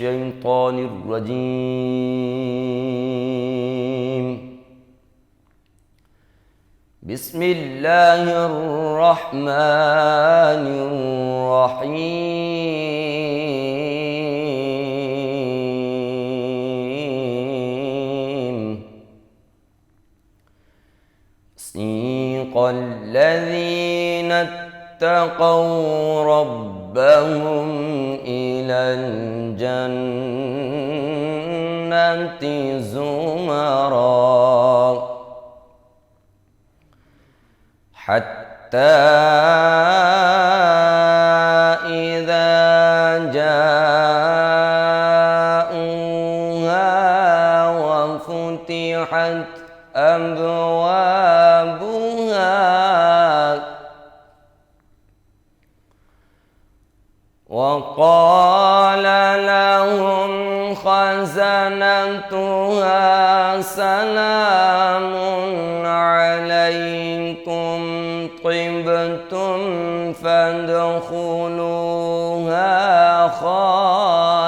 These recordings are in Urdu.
الشيطان الرجيم. بسم الله الرحمن الرحيم. سيق الذين اتقوا ربهم إلى الجنة زمرا حتى إذا جاءوها وفتحت أبوابها وقال لهم خزنتها سلام عليكم طبتم فادخلوها خالدين.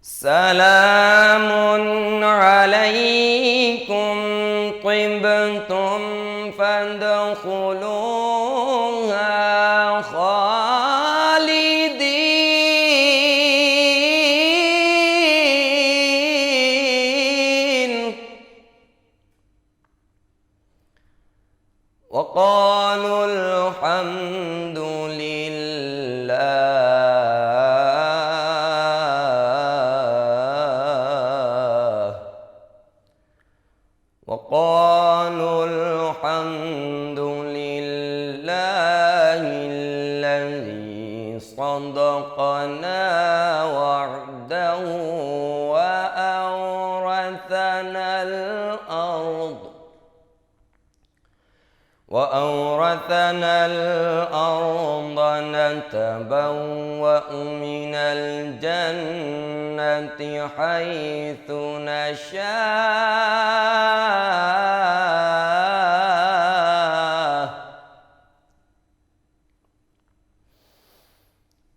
سلام عليكم طبتم فادخلوها خالدين. وقالوا الحمد لله الذي صدقنا وعده وأورثنا الأرض نتبوأ من الجنة حيث نشاء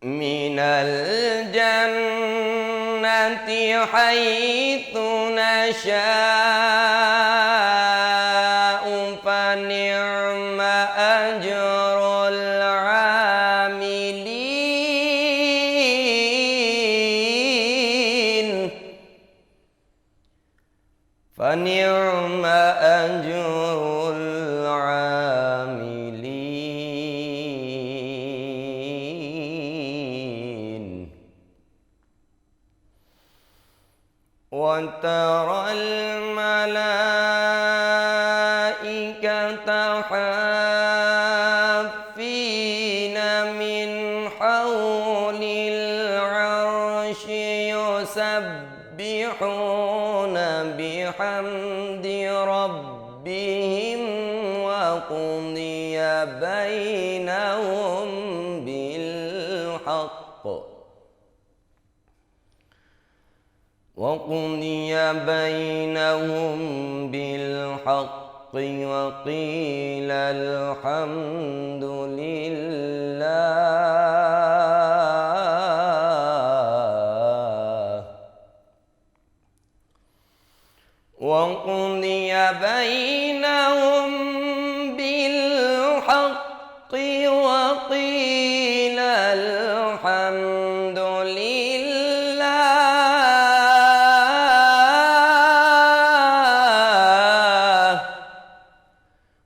من الجنة حيث نشاء فنعم أجر العاملين. فنعم أجر العاملين. وترى الملائكة حافين من حول العرش يسبحون بحمد ربهم وقضي بينهم بالحق وقيل الحمد لله. وقضي بينهم بالحق وقيل الحمد لله.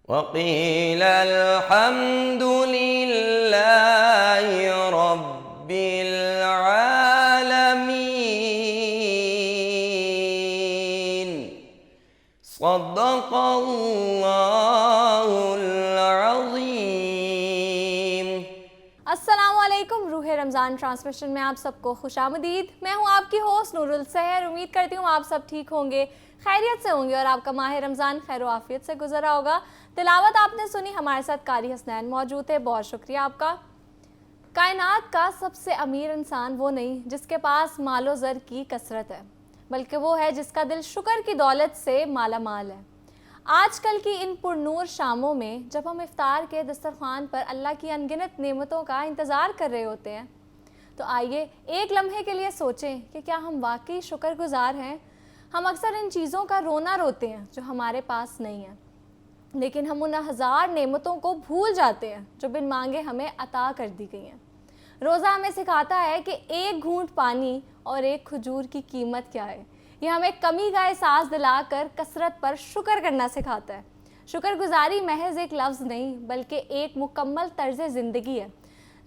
وقيل الحمد لله رب العالمين. صدق اللہ العظیم. السلام علیکم. روح رمضان ٹرانسمیشن میں آپ سب کو خوش آمدید. میں ہوں آپ کی ہوسٹ نور السحر. امید کرتی ہوں آپ سب ٹھیک ہوں گے، خیریت سے ہوں گے اور آپ کا ماہ رمضان خیر و عافیت سے گزرا ہوگا. تلاوت آپ نے سنی، ہمارے ساتھ قاری حسنین موجود ہے، بہت شکریہ آپ کا. کائنات کا سب سے امیر انسان وہ نہیں جس کے پاس مال و زر کی کثرت ہے، بلکہ وہ ہے جس کا دل شکر کی دولت سے مالا مال ہے. آج کل کی ان پرنور شاموں میں جب ہم افطار کے دسترخوان پر اللہ کی انگنت نعمتوں کا انتظار کر رہے ہوتے ہیں تو آئیے ایک لمحے کے لیے سوچیں کہ کیا ہم واقعی شکر گزار ہیں. ہم اکثر ان چیزوں کا رونا روتے ہیں جو ہمارے پاس نہیں ہیں، لیکن ہم ان ہزار نعمتوں کو بھول جاتے ہیں جو بن مانگے ہمیں عطا کر دی گئی ہیں. روزہ ہمیں سکھاتا ہے کہ ایک گھونٹ پانی اور ایک کھجور کی قیمت کیا ہے. یہ ہمیں کمی کا احساس دلا کر کثرت پر شکر کرنا سکھاتا ہے. شکر گزاری محض ایک لفظ نہیں بلکہ ایک مکمل طرز زندگی ہے.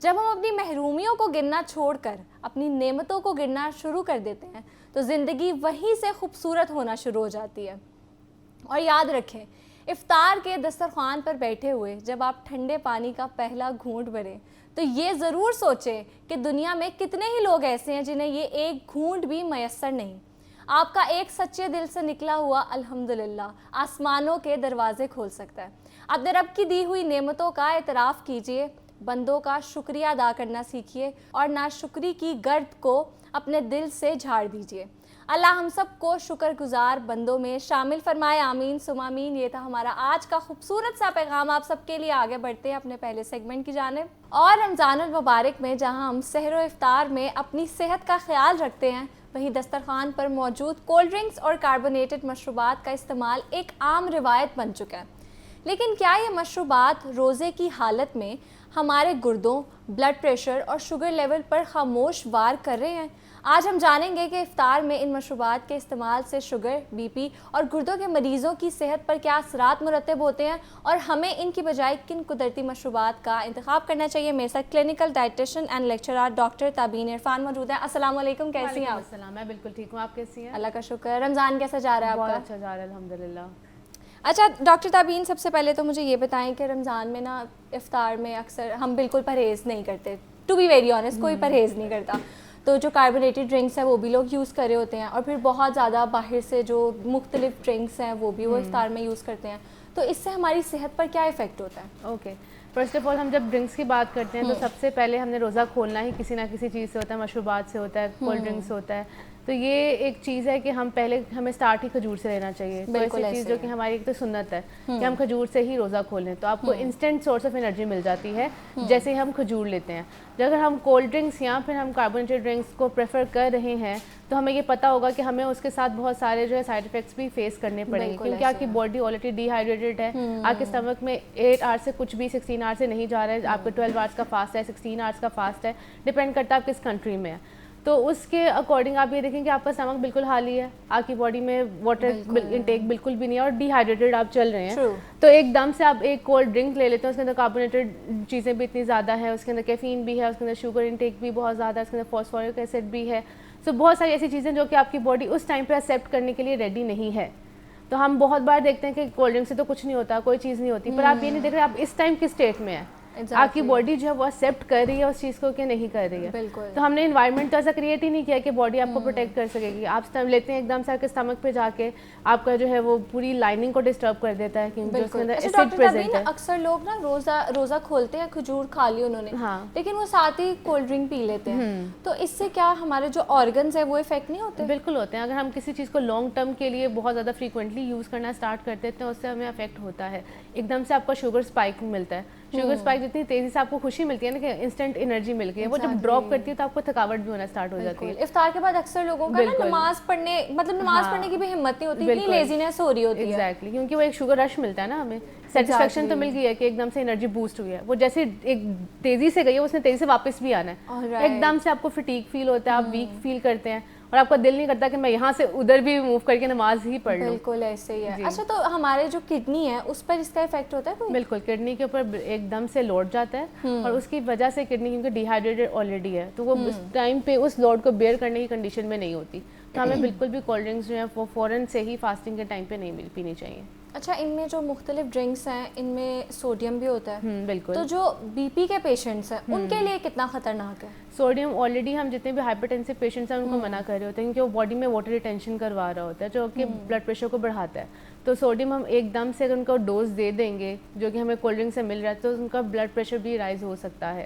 جب ہم اپنی محرومیوں کو گننا چھوڑ کر اپنی نعمتوں کو گننا شروع کر دیتے ہیں تو زندگی وہیں سے خوبصورت ہونا شروع ہو جاتی ہے. اور یاد رکھیں، افطار کے دسترخوان پر بیٹھے ہوئے جب آپ ٹھنڈے پانی کا پہلا گھونٹ بھریں تو یہ ضرور سوچیں کہ دنیا میں کتنے ہی لوگ ایسے ہیں جنہیں یہ ایک گھونٹ بھی میسر نہیں. آپ کا ایک سچے دل سے نکلا ہوا الحمدللہ آسمانوں کے دروازے کھول سکتا ہے. اپنے رب کی دی ہوئی نعمتوں کا اعتراف کیجئے، بندوں کا شکریہ ادا کرنا سیکھیے اور ناشکری کی گرد کو اپنے دل سے جھاڑ دیجئے. اللہ ہم سب کو شکر گزار بندوں میں شامل فرمائے. آمین ثم آمین. یہ تھا ہمارا آج کا خوبصورت سا پیغام. آپ سب کے لیے آگے بڑھتے ہیں اپنے پہلے سیگمنٹ کی جانب. اور رمضان المبارک میں جہاں ہم سحر و افطار میں اپنی صحت کا خیال رکھتے ہیں، وہیں دسترخوان پر موجود کولڈ ڈرنکس اور کاربونیٹڈ مشروبات کا استعمال ایک عام روایت بن چکا ہے. لیکن کیا یہ مشروبات روزے کی حالت میں ہمارے گردوں، بلڈ پریشر اور شوگر لیول پر خاموش وار کر رہے ہیں؟ آج ہم جانیں گے کہ افطار میں ان مشروبات کے استعمال سے شوگر، بی پی اور گردوں کے مریضوں کی صحت پر کیا اثرات مرتب ہوتے ہیں اور ہمیں ان کی بجائے کن قدرتی مشروبات کا انتخاب کرنا چاہیے. میرے ساتھ clinical dietitian and lecturer doctor Tabeen Irfan موجود ہیں. السلام علیکم، کیسی ہیں آپ؟ السلام، میں بالکل ٹھیک ہوں. آپ کیسی ہیں؟ اللہ کا شکر. رمضان کیسا جا رہا ہے آپ کا؟ بہت اچھا جا رہا ہے الحمدللہ. اچھا ڈاکٹر تابین، سب سے پہلے تو مجھے یہ بتائیں کہ رمضان میں نا افطار میں اکثر ہم بالکل پرہیز نہیں کرتے. ٹو بی ویری آنیسٹ، کوئی پرہیز نہیں کرتا. تو جو کاربونیٹڈ ڈرنکس ہیں وہ بھی لوگ یوز کر رہے ہوتے ہیں اور پھر بہت زیادہ باہر سے جو مختلف ڈرنکس ہیں وہ بھی وہ افطار میں یوز کرتے ہیں. تو اس سے ہماری صحت پر کیا افیکٹ ہوتا ہے؟ اوکے، فرسٹ آف آل ہم جب ڈرنکس کی بات کرتے ہیں تو سب سے پہلے ہم نے روزہ کھولنا ہی کسی نہ کسی چیز سے ہوتا ہے. مشروبات سے ہوتا ہے، کولڈ ڈرنکس ہوتا ہے. تو یہ ایک چیز ہے کہ ہم پہلے ہمیں اسٹارٹ ہی کھجور سے لینا چاہیے. تو ایسی چیز جو کہ ہماری ایک تو سنت ہے کہ ہم کھجور سے ہی روزہ کھولیں تو آپ کو انسٹنٹ سورس آف انرجی مل جاتی ہے جیسے ہم کھجور لیتے ہیں. اگر ہم کولڈ ڈرنکس یا پھر ہم کاربونیٹڈ ڈرنکس کو پریفر کر رہے ہیں تو ہمیں یہ پتہ ہوگا کہ ہمیں اس کے ساتھ بہت سارے جو ہے سائڈ افیکٹس بھی فیس کرنے پڑیں گے کیونکہ آپ کی باڈی آلریڈی ڈی ہائیڈریٹڈ ہے. آپ کے اسٹمک میں 8 آور سے کچھ بھی 16 آور سے نہیں جا رہا ہے. آپ کو 12 آورس کا فاسٹ ہے، 16 آورس کا فاسٹ ہے، ڈپینڈ کرتا ہے آپ کس کنٹری میں ہے. تو اس کے اکارڈنگ آپ یہ دیکھیں کہ آپ کا اسٹمک بالکل خالی ہے، آپ کی باڈی میں واٹر انٹیک بالکل بھی نہیں ہے اور ڈی ہائیڈریٹڈ آپ چل رہے ہیں. تو ایک دم سے آپ ایک کولڈ ڈرنک لے لیتے ہیں، اس کے اندر کاربونیٹڈ چیزیں بھی اتنی زیادہ ہے، اس کے اندر کیفین بھی ہے، اس کے اندر شوگر انٹیک بھی بہت زیادہ ہے، اس کے اندر فاسفورک ایسڈ بھی ہے. سو بہت ساری ایسی چیزیں جو کہ آپ کی باڈی اس ٹائم پہ ایکسیپٹ کرنے کے لیے ریڈی نہیں ہے. تو ہم بہت بار دیکھتے ہیں کہ کولڈ ڈرنک سے تو کچھ نہیں ہوتا، کوئی چیز نہیں ہوتی، پر آپ یہ نہیں دیکھ رہے آپ اس ٹائم کس اسٹیٹ میں ہیں. آپ کی باڈی جو ہے وہ ایکسیپٹ کر رہی ہے اس چیز کو کہ نہیں کر رہی ہے. تو ہم نے انوائرمنٹ تو ایسا کریٹ ہی نہیں کیا کہ باڈی آپ کو پروٹیکٹ کر سکے گی. آپ لیتے ہیں ایک دم سے آپ کے اسٹمک پہ جا کے آپ کا جو ہے وہ پوری لائننگ کو ڈسٹرب کر دیتا ہے کیونکہ اس کے اندر ایسڈ پریزنٹ ہے. اکثر لوگ نا روزہ کھولتے ہیں، کھجور کھا لی انہوں نے، لیکن وہ ساتھ ہی کولڈ ڈرنک پی لیتے ہیں. تو اس سے کیا ہمارے جو آرگنز ہیں وہ افیکٹ نہیں ہوتے؟ بالکل ہوتے ہیں. اگر ہم کسی چیز کو لانگ ٹرم کے لیے بہت زیادہ فریکوینٹلی یوز کرنا اسٹارٹ کر دیتے ہیں اس سے ہمیں افیکٹ ہوتا ہے. ایک دم سے آپ کا شوگر اسپائک ملتا ہے. شوگر اسپائک جتنی تیزی سے آپ کو خوشی ملتی ہے نا کہ انسٹنٹ انرجی مل گئی ہے، وہ جب ڈراپ کرتی ہے تو آپ کو تھکاوٹ بھی ہونا اسٹارٹ ہو جاتی ہے. افطار کے بعد اکثر لوگوں کا نا نماز پڑھنے کی بھی ہمت نہیں ہوتی، اتنی لیزینس ہو رہی ہوتی ہے. ایگزیکٹلی، کیونکہ وہ ایک شوگر رش ملتا ہے نا ہمیں، سیٹسفیکشن تو مل گئی ہے کہ ایک دم سے انرجی بوسٹ ہوئی ہے. وہ جیسے ایک تیزی سے گئی ہے اس نے تیزی سے واپس بھی آنا ہے. ایک دم سے آپ کو فٹیگ فیل ہوتا ہے، آپ ویک فیل کرتے ہیں اور آپ کا دل نہیں کرتا کہ میں یہاں سے ادھر بھی موو کر کے نماز ہی پڑھ لوں. بالکل ایسے ہی ہے. اچھا، تو ہمارے جو کڈنی ہے اس پر اس کا افیکٹ ہوتا ہے؟ بالکل، کڈنی کے اوپر ایک دم سے لوڈ جاتا ہے اور اس کی وجہ سے کڈنی کیونکہ ڈی ہائیڈریٹڈ آلریڈی ہے تو وہ اس ٹائم پہ اس لوڈ کو بیئر کرنے کی کنڈیشن میں نہیں ہوتی. تو ہمیں بالکل بھی کولڈ ڈرنکس جو ہیں وہ فوراً سے ہی فاسٹنگ کے ٹائم پہ نہیں پینی چاہیے. اچھا، ان میں جو مختلف ڈرنکس ہیں ان میں سوڈیم بھی ہوتا ہے. بالکل. تو جو بی پی کے پیشنٹس ہیں ان کے لیے کتنا خطرناک ہے؟ سوڈیم آلریڈی ہم جتنے بھی ہائپر ٹینسو پیشنٹس ہیں ان کو منع کر رہے ہوتے ہیں کیونکہ وہ باڈی میں واٹر ریٹینشن کروا رہا ہوتا ہے جو کہ بلڈ پریشر کو بڑھاتا ہے. تو سوڈیم ہم ایک دم سے اگر ان کو ڈوز دے دیں گے جو کہ ہمیں کولڈ ڈرنک سے مل رہا ہے تو ان کا بلڈ پریشر بھی رائز ہو سکتا ہے.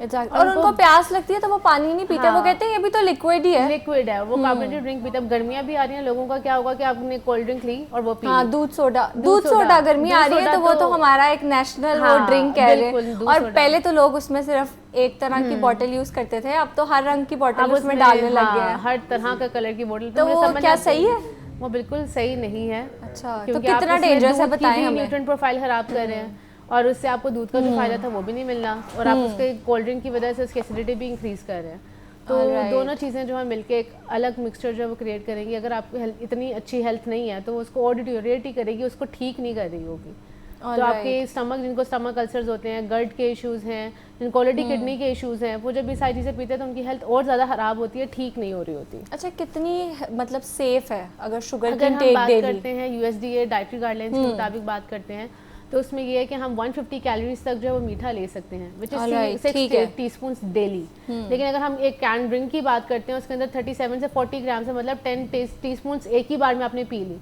اور ان کو پیاس لگتی ہے تو وہ پانی نہیں پیتے, وہ کہتے ہیں یہ بھی تو لکوڈ ہی ہے, لکوڈ ہے, وہ کاربونیٹڈ ڈرنک پیتے. اب گرمیاں بھی آ رہی ہیں, لوگوں کا کیا ہوگا کہ آپ نے کولڈ ڈرنک لی اور وہ پی, ہاں دودھ سوڈا گرمی آ رہی ہے تو وہ تو ہمارا ایک نیشنل وہ ڈرنک کہہ رہے ہیں. اور پہلے تو لوگ اس میں صرف ایک طرح کی بوٹل یوز کرتے تھے, اب تو ہر رنگ کی بوٹل اس میں ڈالنے لگ گئے ہیں, ہر طرح کا کلر کی بوٹل. تو وہ کیا صحیح ہے؟ وہ بالکل صحیح نہیں ہے. اچھا, تو کتنا ڈینجرس ہے بتائیں ہمیں. نیوٹرین پروفائل خراب کر رہے ہیں, اور اس سے آپ کو دودھ کا جو فائدہ تھا وہ بھی نہیں ملنا, اور آپ اس کے کولڈ ڈرنک کی وجہ سے اس کی ایسیڈیٹی بھی انکریز کر رہے ہیں. تو دونوں چیزیں جو ہے مل کے ایک الگ مکسچر جو ہے وہ کریٹ کریں گی. اگر آپ کی اتنی اچھی ہیلتھ نہیں ہے تو وہ اس کو اور ڈیٹیوریٹ ہی کرے گی, اس کو ٹھیک نہیں کر رہی ہوگی. تو آپ کے اسٹمک, جن کو اسٹمک السرز ہوتے ہیں, گرڈ کے ایشوز ہیں, جن کو آلریڈی کڈنی کے ایشوز ہیں, وہ جب یہ ساری چیزیں پیتے ہیں تو ان کی ہیلتھ اور زیادہ خراب ہوتی ہے, ٹھیک نہیں ہو رہی ہوتی. اچھا, کتنی مطلب سیف ہے اگر شوگر کی انٹیک بات کرتے ہیں USDA ڈائٹری گائیڈ لائنس کے مطابق بات کرتے ہیں تو اس میں یہ ہے کہ ہم 150 کیلوریز تک جو ہے وہ میٹھا لے سکتے ہیں, وچ از 6 ٹی اسپونس ڈیلی. لیکن اگر ہم ایک کین ڈرنک کی بات کرتے ہیں اس کے اندر 37 سے 40 گرام سے, مطلب 10 ٹی اسپونس ایک ہی بار میں آپ نے پی لی.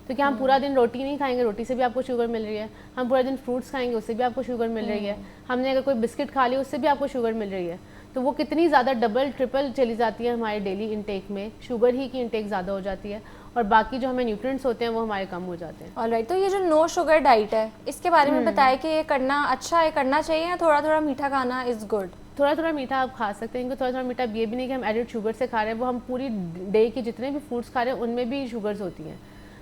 تو کیا ہم پورا دن روٹی نہیں کھائیں گے, روٹی سے بھی آپ کو شوگر مل رہی ہے. ہم پورا دن فروٹس کھائیں گے, اس سے بھی آپ کو شوگر مل رہی ہے. ہم نے اگر کوئی بسکٹ کھا لی اس سے بھی آپ کو شوگر مل رہی ہے. تو وہ کتنی زیادہ ڈبل ٹرپل چلی جاتی ہے ہمارے ڈیلی انٹیک میں, شوگر ہی کی انٹیک زیادہ ہو جاتی ہے, اور باقی جو ہمیں نیوٹرینٹس ہوتے ہیں وہ ہمارے کم ہو جاتے ہیں. آلرائٹ, تو یہ جو نو شوگر ڈائٹ ہے اس کے بارے میں بتائیں کہ یہ کرنا اچھا ہے, کرنا چاہیے, یا تھوڑا تھوڑا میٹھا کھانا از گڈ؟ تھوڑا تھوڑا میٹھا آپ کھا سکتے ہیں, کیونکہ تھوڑا تھوڑا میٹھا یہ بھی نہیں کہ ہم ایڈڈ شوگر سے کھا رہے ہیں, وہ ہم پوری ڈے کی جتنے بھی فوڈس کھا رہے ہیں ان میں بھی شوگرز ہوتی ہیں.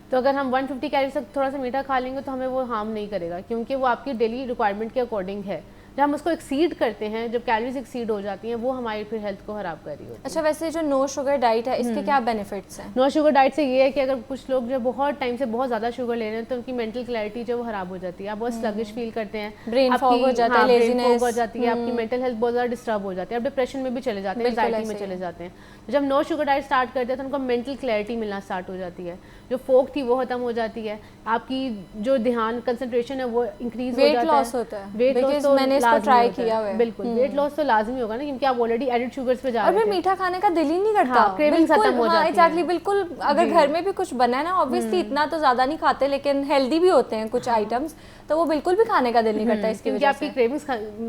تو اگر ہم 150 کیلوریز تک تھوڑا سا میٹھا کھا لیں گے تو ہمیں وہ ہارم نہیں کرے گا, کیونکہ وہ آپ کی ڈیلی ریکوائرمنٹ کے اکارڈنگ ہے. جب ہم اس کو ایکسیڈ کرتے ہیں, جب کیلوریز ایکسیڈ ہو جاتی ہیں, وہ ہماری پھر ہیلتھ کو خراب کر رہی ہوتی ہے. اچھا, ویسے جو نو شوگر ڈائٹ ہے اس کے کیا بینیفٹس ہیں؟ نو شوگر ڈائٹ سے یہ ہے کہ اگر کچھ لوگ جو بہت ٹائم سے بہت زیادہ شوگر لے رہے ہیں تو ان کی مینٹل کلیئرٹی جو وہ خراب ہو جاتی ہے, آپ بہت سلگش فیل کرتے ہیں, برین فاگ ہو جاتا ہے, لیزینس ہو جاتی ہے, آپ کی مینٹل ہیلتھ بہت زیادہ ڈسٹرب ہو جاتی ہے, آپ ڈپریشن میں بھی چلے جاتے ہیں, انزائٹی میں چلے جاتے ہیں. جب نو شوگر ڈائٹ اسٹارٹ کرتے ہیں تو ان کو مینٹل کلیئرٹی ملنا اسٹارٹ ہو جاتی ہے, جو فوگ تھی وہ ختم ہو جاتی ہے, آپ کی جو دھیان کنسنٹریشن ہے وہ انکریز ہو جاتا ہے. ویٹ لاس تو میں نے اس کو ٹرائی کیا ہے. بالکل ویٹ لاس تو لازمی ہوگا نا, کیونکہ آپ آلریڈی ایڈڈ شوگرز پہ جا رہے ہیں, اور پھر میٹھا کھانے کا دل ہی نہیں کرتا, کریونگز ختم ہو جاتی ہیں. ایگزیکٹلی, بالکل. اگر گھر میں بھی کچھ بنا ہے نا, آبویسلی اتنا تو زیادہ نہیں کھاتے لیکن ہیلدی بھی ہوتے ہیں کچھ آئٹمس, تو وہ بالکل بھی کھانے کا دل نہیں کرتا اس کی وجہ سے, آپ کی کریونگز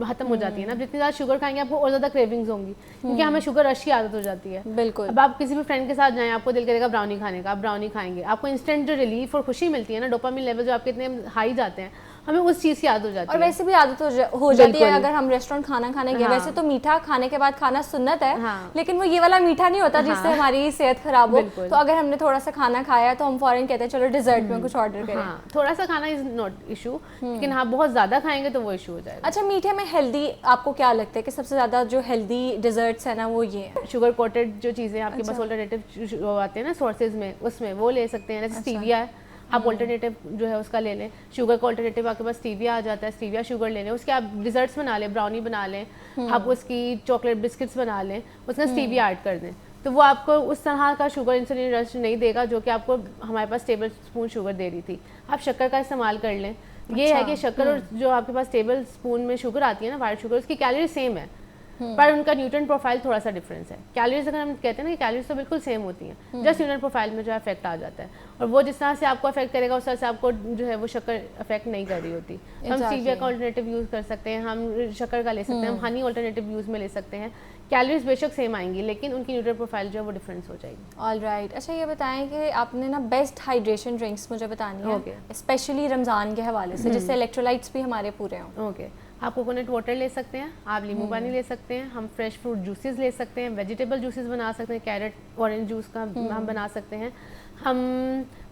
ختم ہو جاتی ہے نا. جتنی زیادہ شوگر کھائیں گے آپ کو اور زیادہ کریونگز ہوں گی, کیونکہ ہمیں شوگر رش کی عادت ہو جاتی ہے. بالکل. اب آپ کسی بھی فرینڈ کے ساتھ جائیں, آپ کو دل کرے گا براؤنی کھانے کا, آپ براؤنی کھائیں گے, آپ کو انسٹنٹ جو ریلیف اور خوشی ملتی ہے نا, ڈوپامین لیول جو آپ کے اتنے ہائی جاتے ہیں, ہمیں اس چیز کی عادت ہو جاتی ہے. اور ویسے بھی عادت ہو جاتی ہے اگر ہم ریسٹورینٹ کھانا کھانے گئے. ویسے تو میٹھا کھانے کے بعد کھانا سنت ہے, لیکن وہ یہ والا میٹھا نہیں ہوتا جس سے ہماری صحت خراب ہو. تو اگر ہم نے تھوڑا سا کھانا کھایا تو ہم فوراً کہتے ہیں چلو ڈیزرٹ میں کچھ آرڈر کریں. تھوڑا سا کھانا از ناٹ ایشو, لیکن ہاں بہت زیادہ کھائیں گے تو وہ ایشو ہو جائے گا. اچھا, میٹھے میں ہیلدی آپ کو کیا لگتا ہے کہ سب سے زیادہ جو ہیلدی ڈیزرٹس ہیں نا وہ یہ ہیں؟ شوگر کوٹڈ جو چیزیں آپ کے پاس آلٹرنیٹیو آتے ہیں نا سورسز میں, اس میں وہ لے سکتے ہیں. جیسے اسٹیویا ہے, آپ آلٹرنیٹیو جو ہے اس کا لے لیں. شوگر کا آلٹرنیٹیو آپ کے پاس اسٹیویا آ جاتا ہے, اسٹیویا شوگر لے لیں, اس کے آپ ڈیزرٹس بنا لیں, براؤنی بنا لیں, آپ اس کی چاکلیٹ بسکٹس بنا لیں, اس میں اسٹیویا ایڈ کر دیں. تو وہ آپ کو اس طرح کا شوگر انسولین رش نہیں دے گا جو کہ آپ کو ہمارے پاس ٹیبل اسپون شوگر دے رہی تھی. آپ شکر کا استعمال کر لیں. یہ ہے کہ شکر اور جو آپ کے پاس ٹیبل اسپون میں شوگر آتی ہے نا, وائٹ شوگر, اس کی کیلوری سیم ہے, پر ان کا نیوٹرین پروفائل تھوڑا سا ڈفرینس ہے. کیلوریز اگر ہم کہتے ہیں نا کہ کیلوریز تو بالکل سیم ہوتی ہیں, جسٹ نیوٹرین پروفائل میں جو ہے افیکٹ آ جاتا ہے, اور وہ جس طرح سے آپ کو افیکٹ کرے گا اس طرح سے آپ کو جو ہے وہ شکر افیکٹ نہیں کر رہی ہوتی. ہم اسٹیویا کا آلٹرنیٹیو یوز کر سکتے ہیں, ہم شکر کا لے سکتے ہیں, ہم ہنی آلٹرنیٹیو یوز میں لے سکتے ہیں. کیلوریز بے شک سیم آئیں گی لیکن ان کی نیوٹرین پروفائل جو ہے وہ ڈفرینس ہو جائے گی. All right. اچھا, یہ بتائیں کہ آپ نے نا بیسٹ ہائیڈریشن ڈرنکس مجھے بتانی ہے, اسپیشلی رمضان کے حوالے سے, جس سے الیکٹرولائٹس بھی ہمارے پورے ہوں. اوکے, آپ کوکونٹ واٹر لے سکتے ہیں, آپ لیمو پانی لے سکتے ہیں, ہم فریش فروٹ جوسز لے سکتے ہیں, ویجیٹیبل جوسز بنا سکتے ہیں, کیرٹ اورنج جوس کا ہم بنا سکتے ہیں, ہم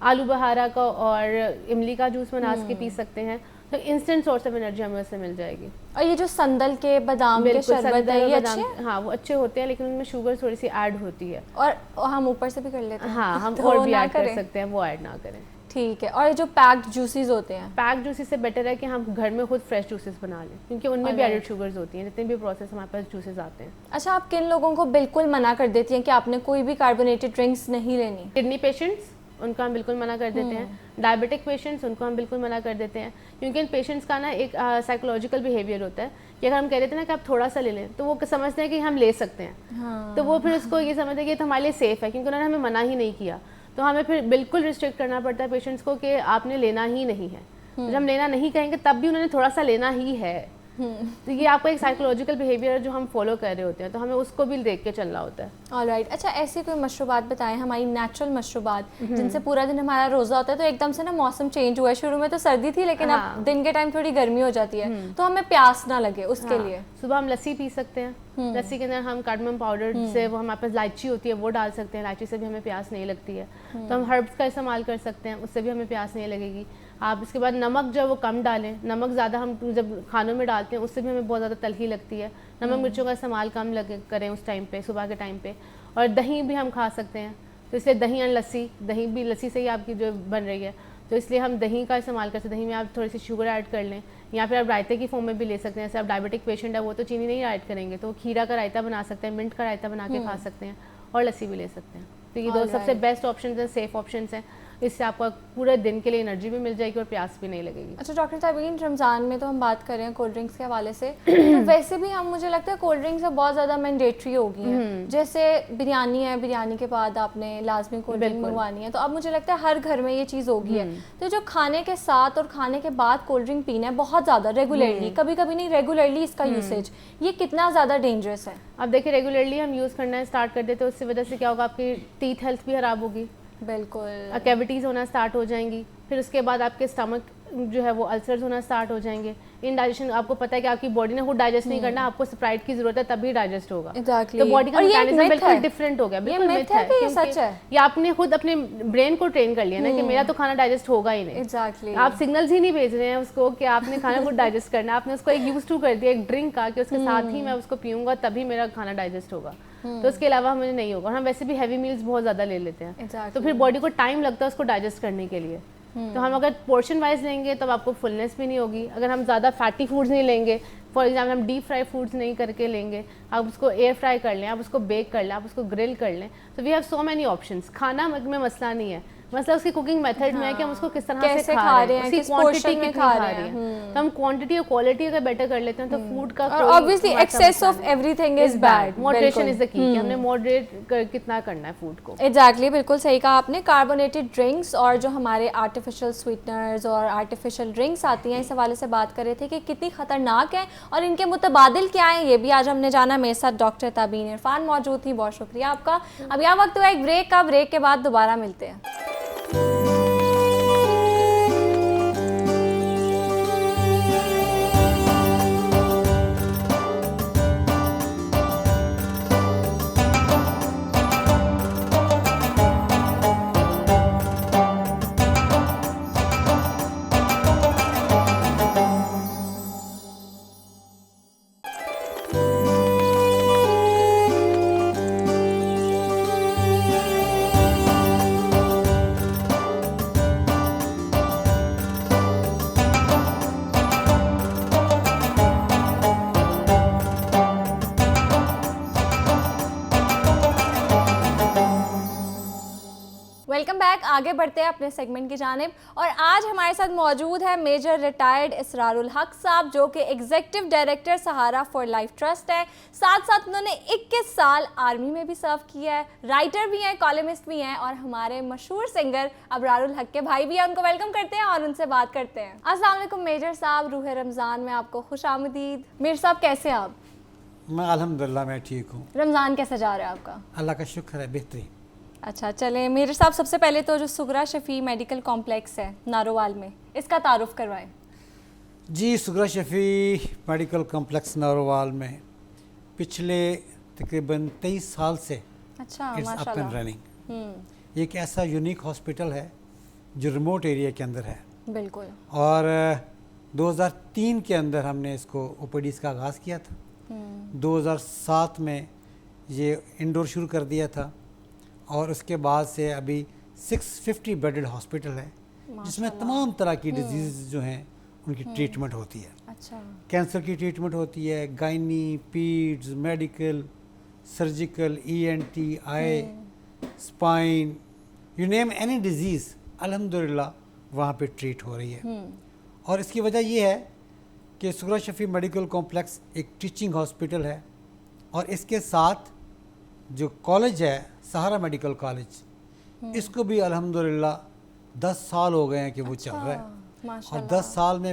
آلو بہارا کا اور املی کا جوس بنا کے پی سکتے ہیں. تو انسٹنٹ سورس آف انرجی ہمیں اس سے مل جائے گی. اور یہ جو سندل کے بادام کے شربت ہے یہ اچھے ہیں؟ ہاں, وہ اچھے ہوتے ہیں لیکن ان میں شوگر تھوڑی سی ایڈ ہوتی ہے, اور ہم اوپر سے بھی کر لیتے ہیں. ہاں, ہم اور بھی ایڈ کر سکتے ہیں, وہ ایڈ نہ کریں. ٹھیک ہے. اور جو پیکڈ جوسز ہوتے ہیں, پیکڈ جوسز سے بیٹر ہے کہ ہم گھر میں خود فریش جوسز بنا لیں, کیونکہ ان میں بھی ایڈڈ شوگرز ہوتی ہیں, جتنے بھی پروسیس ہمارے پاس جوسز آتے ہیں. اچھا, آپ کن لوگوں کو بالکل منع کر دیتی ہیں کہ آپ نے کوئی بھی کاربونیٹڈ ڈرنکس نہیں لینی؟ کڈنی پیشنٹس, ان کو ہم بالکل منع کر دیتے ہیں. ڈائبٹک پیشنٹس, ان کو ہم بالکل منع کر دیتے ہیں, کیونکہ ان پیشنٹس کا نا ایک سائیکولوجیکل بیہیویئر ہوتا ہے کہ اگر ہم کہہ دیتے ہیں نا کہ آپ تھوڑا سا لے لیں تو وہ سمجھتے ہیں کہ ہم لے سکتے ہیں, تو وہ پھر اس کو یہ سمجھتے ہیں کہ یہ تو ہمارے لیے سیف ہے, کیونکہ انہوں نے ہمیں منع ہی نہیں کیا. تو ہمیں پھر بالکل ریسٹرکٹ کرنا پڑتا ہے پیشنٹس کو کہ آپ نے لینا ہی نہیں ہے. جب ہم لینا نہیں کہیں گے تب بھی انہوں نے تھوڑا سا لینا ہی ہے, تو یہ آپ کا ایک سائیکولوجیکل بیہیویئر ہے جو ہم فالو کر رہے ہوتے ہیں, تو ہمیں اس کو بھی دیکھ کے چلنا ہوتا ہے. آلرائٹ. اچھا ایسی کوئی مشروبات بتائیں, ہماری نیچرل مشروبات جن سے پورا دن ہمارا روزہ ہوتا ہے, تو ایک دم سے نا موسم چینج ہوا ہے, شروع میں تو سردی تھی لیکن اب دن کے ٹائم تھوڑی گرمی ہو جاتی ہے, تو ہمیں پیاس نہ لگے اس کے لیے. صبح ہم لسی پی سکتے ہیں, لسی کے اندر ہم کارڈمم پاؤڈر سے, وہ ہمارے پاس الائچی ہوتی ہے وہ ڈال سکتے ہیں, الائچی سے بھی ہمیں پیاس نہیں لگتی ہے. تو ہم ہربس کا استعمال کر سکتے ہیں, اس سے بھی ہمیں پیاس نہیں لگے گی. آپ اس کے بعد نمک جو ہے وہ کم ڈالیں, نمک زیادہ ہم جب کھانوں میں ڈالتے ہیں اس سے بھی ہمیں بہت زیادہ تلخی لگتی ہے. نمک مرچوں کا استعمال کم کریں اس ٹائم پہ, صبح کے ٹائم پہ. اور دہی بھی ہم کھا سکتے ہیں, تو اس لیے دہی اور لسی, دہی بھی لسی سے ہی آپ کی جو بن رہی ہے, تو اس لیے ہم دہی کا استعمال کر سکتے ہیں. دہی میں آپ تھوڑی سی شوگر ایڈ کر لیں, یا پھر آپ رائتے کی فارم میں بھی لے سکتے ہیں. جیسے آپ ڈائبٹک پیشنٹ ہے وہ تو چینی نہیں ایڈ کریں گے, تو کھیرا کا رائتا بنا سکتے ہیں, منٹ کا رائتا بنا کے کھا سکتے ہیں, اور لسی بھی لے سکتے ہیں. تو یہ دو سب سے بیسٹ آپشنز ہیں, سیف آپشنز ہیں. اس سے آپ کو پورے دن کے لیے انرجی بھی مل جائے گی اور پیاس بھی نہیں لگے گی. اچھا ڈاکٹر تابین, رمضان میں تو ہم بات کر رہے ہیں کولڈ ڈرنکس کے حوالے سے, تو ویسے بھی ہم, مجھے لگتا ہے کولڈ ڈرنکس بہت زیادہ مینڈیٹری ہو گئی ہیں. جیسے بریانی ہے, بریانی کے بعد آپ نے لازمی کولڈ ڈرنک منگوانی ہے, تو اب مجھے لگتا ہے ہر گھر میں یہ چیز ہو گئی ہے. تو جو کھانے کے ساتھ اور کھانے کے بعد کولڈ ڈرنک پینا ہے بہت زیادہ ریگولرلی, کبھی کبھی نہیں, ریگولرلی اس کا یوسیج, یہ کتنا زیادہ ڈینجرس ہے؟ اب دیکھیں ریگولرلی ہم یوز کرنا اسٹارٹ کر دیتے, تو اس کی وجہ سے کیا ہوگا, آپ کی ٹیتھ ہیلتھ بھی خراب ہوگی, بالکل, کیویٹیز ہونا اسٹارٹ ہو جائیں گی. پھر اس کے بعد آپ کے اسٹمک جو ہے وہ السرز ہونا اسٹارٹ ہو جائیں گے. انڈائجیشن, آپ کو پتہ ہے کہ آپ کی باڈی نے خود ڈائجسٹ نہیں کرنا, آپ کو اسپرائٹ کی ضرورت ہے تبھی ڈائجسٹ ہوگا. تو باڈی کا میکانزم بالکل ڈفرینٹ ہو گیا. بالکل میتھ ہے کہ یہ سچ ہے, یا آپ نے خود اپنے برین کو ٹرین کر لیا نا کہ میرا تو کھانا ڈائجسٹ ہوگا ہی نہیں. آپ سگنلز ہی نہیں بھیج رہے ہیں اس کو کہ آپ نے کھانا خود ڈائجسٹ کرنا ہے, آپ نے اس کو ایک یوز ٹو کر دیا ایک ڈرنک کا, کہ اس کے ساتھ ہی میں اس کو پیوں گا تبھی میرا کھانا ڈائجسٹ ہوگا, تو اس کے علاوہ ہمیں نہیں ہوگا. اور ہم ویسے بھی ہیوی میلز بہت زیادہ لے لیتے ہیں, تو پھر باڈی کو ٹائم لگتا ہے اس کو ڈائجسٹ کرنے کے لیے. تو ہم اگر پورشن وائز لیں گے تب آپ کو فلنس بھی نہیں ہوگی. اگر ہم زیادہ فیٹی فوڈز نہیں لیں گے, فار ایگزامپل ہم ڈیپ فرائی فوڈز نہیں کر کے لیں گے, آپ اس کو ایئر فرائی کر لیں, آپ اس کو بیک کر لیں, آپ اس کو گرل کر لیں, تو we have so many options. کھانا میں مسئلہ نہیں ہے, مسئلہ اس کی کوکنگ میتھڈ میں ہے کہ ہم اس کو کس طرح سے کھا رہے ہیں, کس کوانٹٹی میں کھا رہے ہیں. تو ہم کوانٹٹی اور کوالٹی اگر بیٹر کر لیتے ہیں تو فوڈ کا, اور obviously excess of everything is bad. Moderation is the key, کہ ہم نے moderate کتنا کرنا ہے فوڈ کو. ایگزیکٹلی, بالکل صحیح کہا آپ نے. کاربونیٹڈ ڈرنکس اور جو ہمارے آرٹیفیشل سویٹنرز اور آرٹیفیشل ڈرنکس آتی ہیں, اس حوالے سے بات کر رہے تھے کہ کتنی خطرناک ہیں اور ان کے متبادل کیا ہیں, یہ بھی آج ہم نے جانا. میرے ساتھ ڈاکٹر تابین عرفان موجود تھی, بہت شکریہ آپ کا. اب یہاں وقت ہوا ایک بریک کا, بریک کے بعد دوبارہ ملتے ہیں. Welcome back. آگے بڑھتے ہیں اپنے سیگمنٹ کی جانب, اور آج ہمارے ساتھ موجود ہے میجر ریٹائرڈ اسرار الحق صاحب, جو کہ ایگزیکٹو ڈائریکٹر سہارا فار لائف ٹرسٹ ہے. ساتھ ساتھ انہوں نے 21 سال آرمی میں بھی سرو کیا ہے, رائٹر بھی ہیں, کالمسٹ بھی ہیں, اور ہمارے مشہور سنگر ابرار الحق کے بھائی بھی ہیں. ان کو ویلکم کرتے ہیں اور ان سے بات کرتے ہیں. السلام علیکم میجر صاحب, روح رمضان میں آپ کو خوش آمدید. میجر صاحب کیسے ہیں آپ؟ میں الحمدللہ میں ٹھیک ہوں. رمضان کیسا جا رہا ہے آپ کا؟ اللہ کا شکر ہے, بہترین. اچھا چلیں میجر صاحب, سب سے پہلے تو جو سغرا شفیع میڈیکل کمپلیکس ہے نارووال میں, اس کا تعارف کروائیں. جی, سغرا شفیع میڈیکل کمپلیکس نارووال میں پچھلے تقریباً 23 سال سے اچھا اٹس ماشاء اپ اینڈ اللہ. رننگ. یہ ایک ایسا یونیک ہاسپٹل ہے جو ریموٹ ایریا کے اندر ہے, بالکل. اور 2003 کے اندر ہم نے اس کو او پی ڈیز کا آغاز کیا تھا. 2007 میں یہ انڈور شروع کر دیا تھا, اور اس کے بعد سے ابھی 650 بیڈڈ ہاسپٹل ہے, جس میں تمام طرح کی ڈیزیز جو ہیں ان کی ٹریٹمنٹ ہوتی ہے. اچھا. کینسر کی ٹریٹمنٹ ہوتی ہے, گائنی, pads, medical, surgical, ENT, I, spine, you name any disease, الحمدللہ وہاں پہ ٹریٹ ہو رہی ہے. اور اس کی وجہ یہ ہے کہ سغرا شفیع میڈیکل کمپلیکس ایک ٹیچنگ ہاسپٹل ہے, اور اس کے ساتھ جو کالج ہے سہارا میڈیکل کالج, اس کو بھی الحمدللہ 10 سال ہو گئے ہیں کہ وہ چل رہا ہے. اور 10 سال میں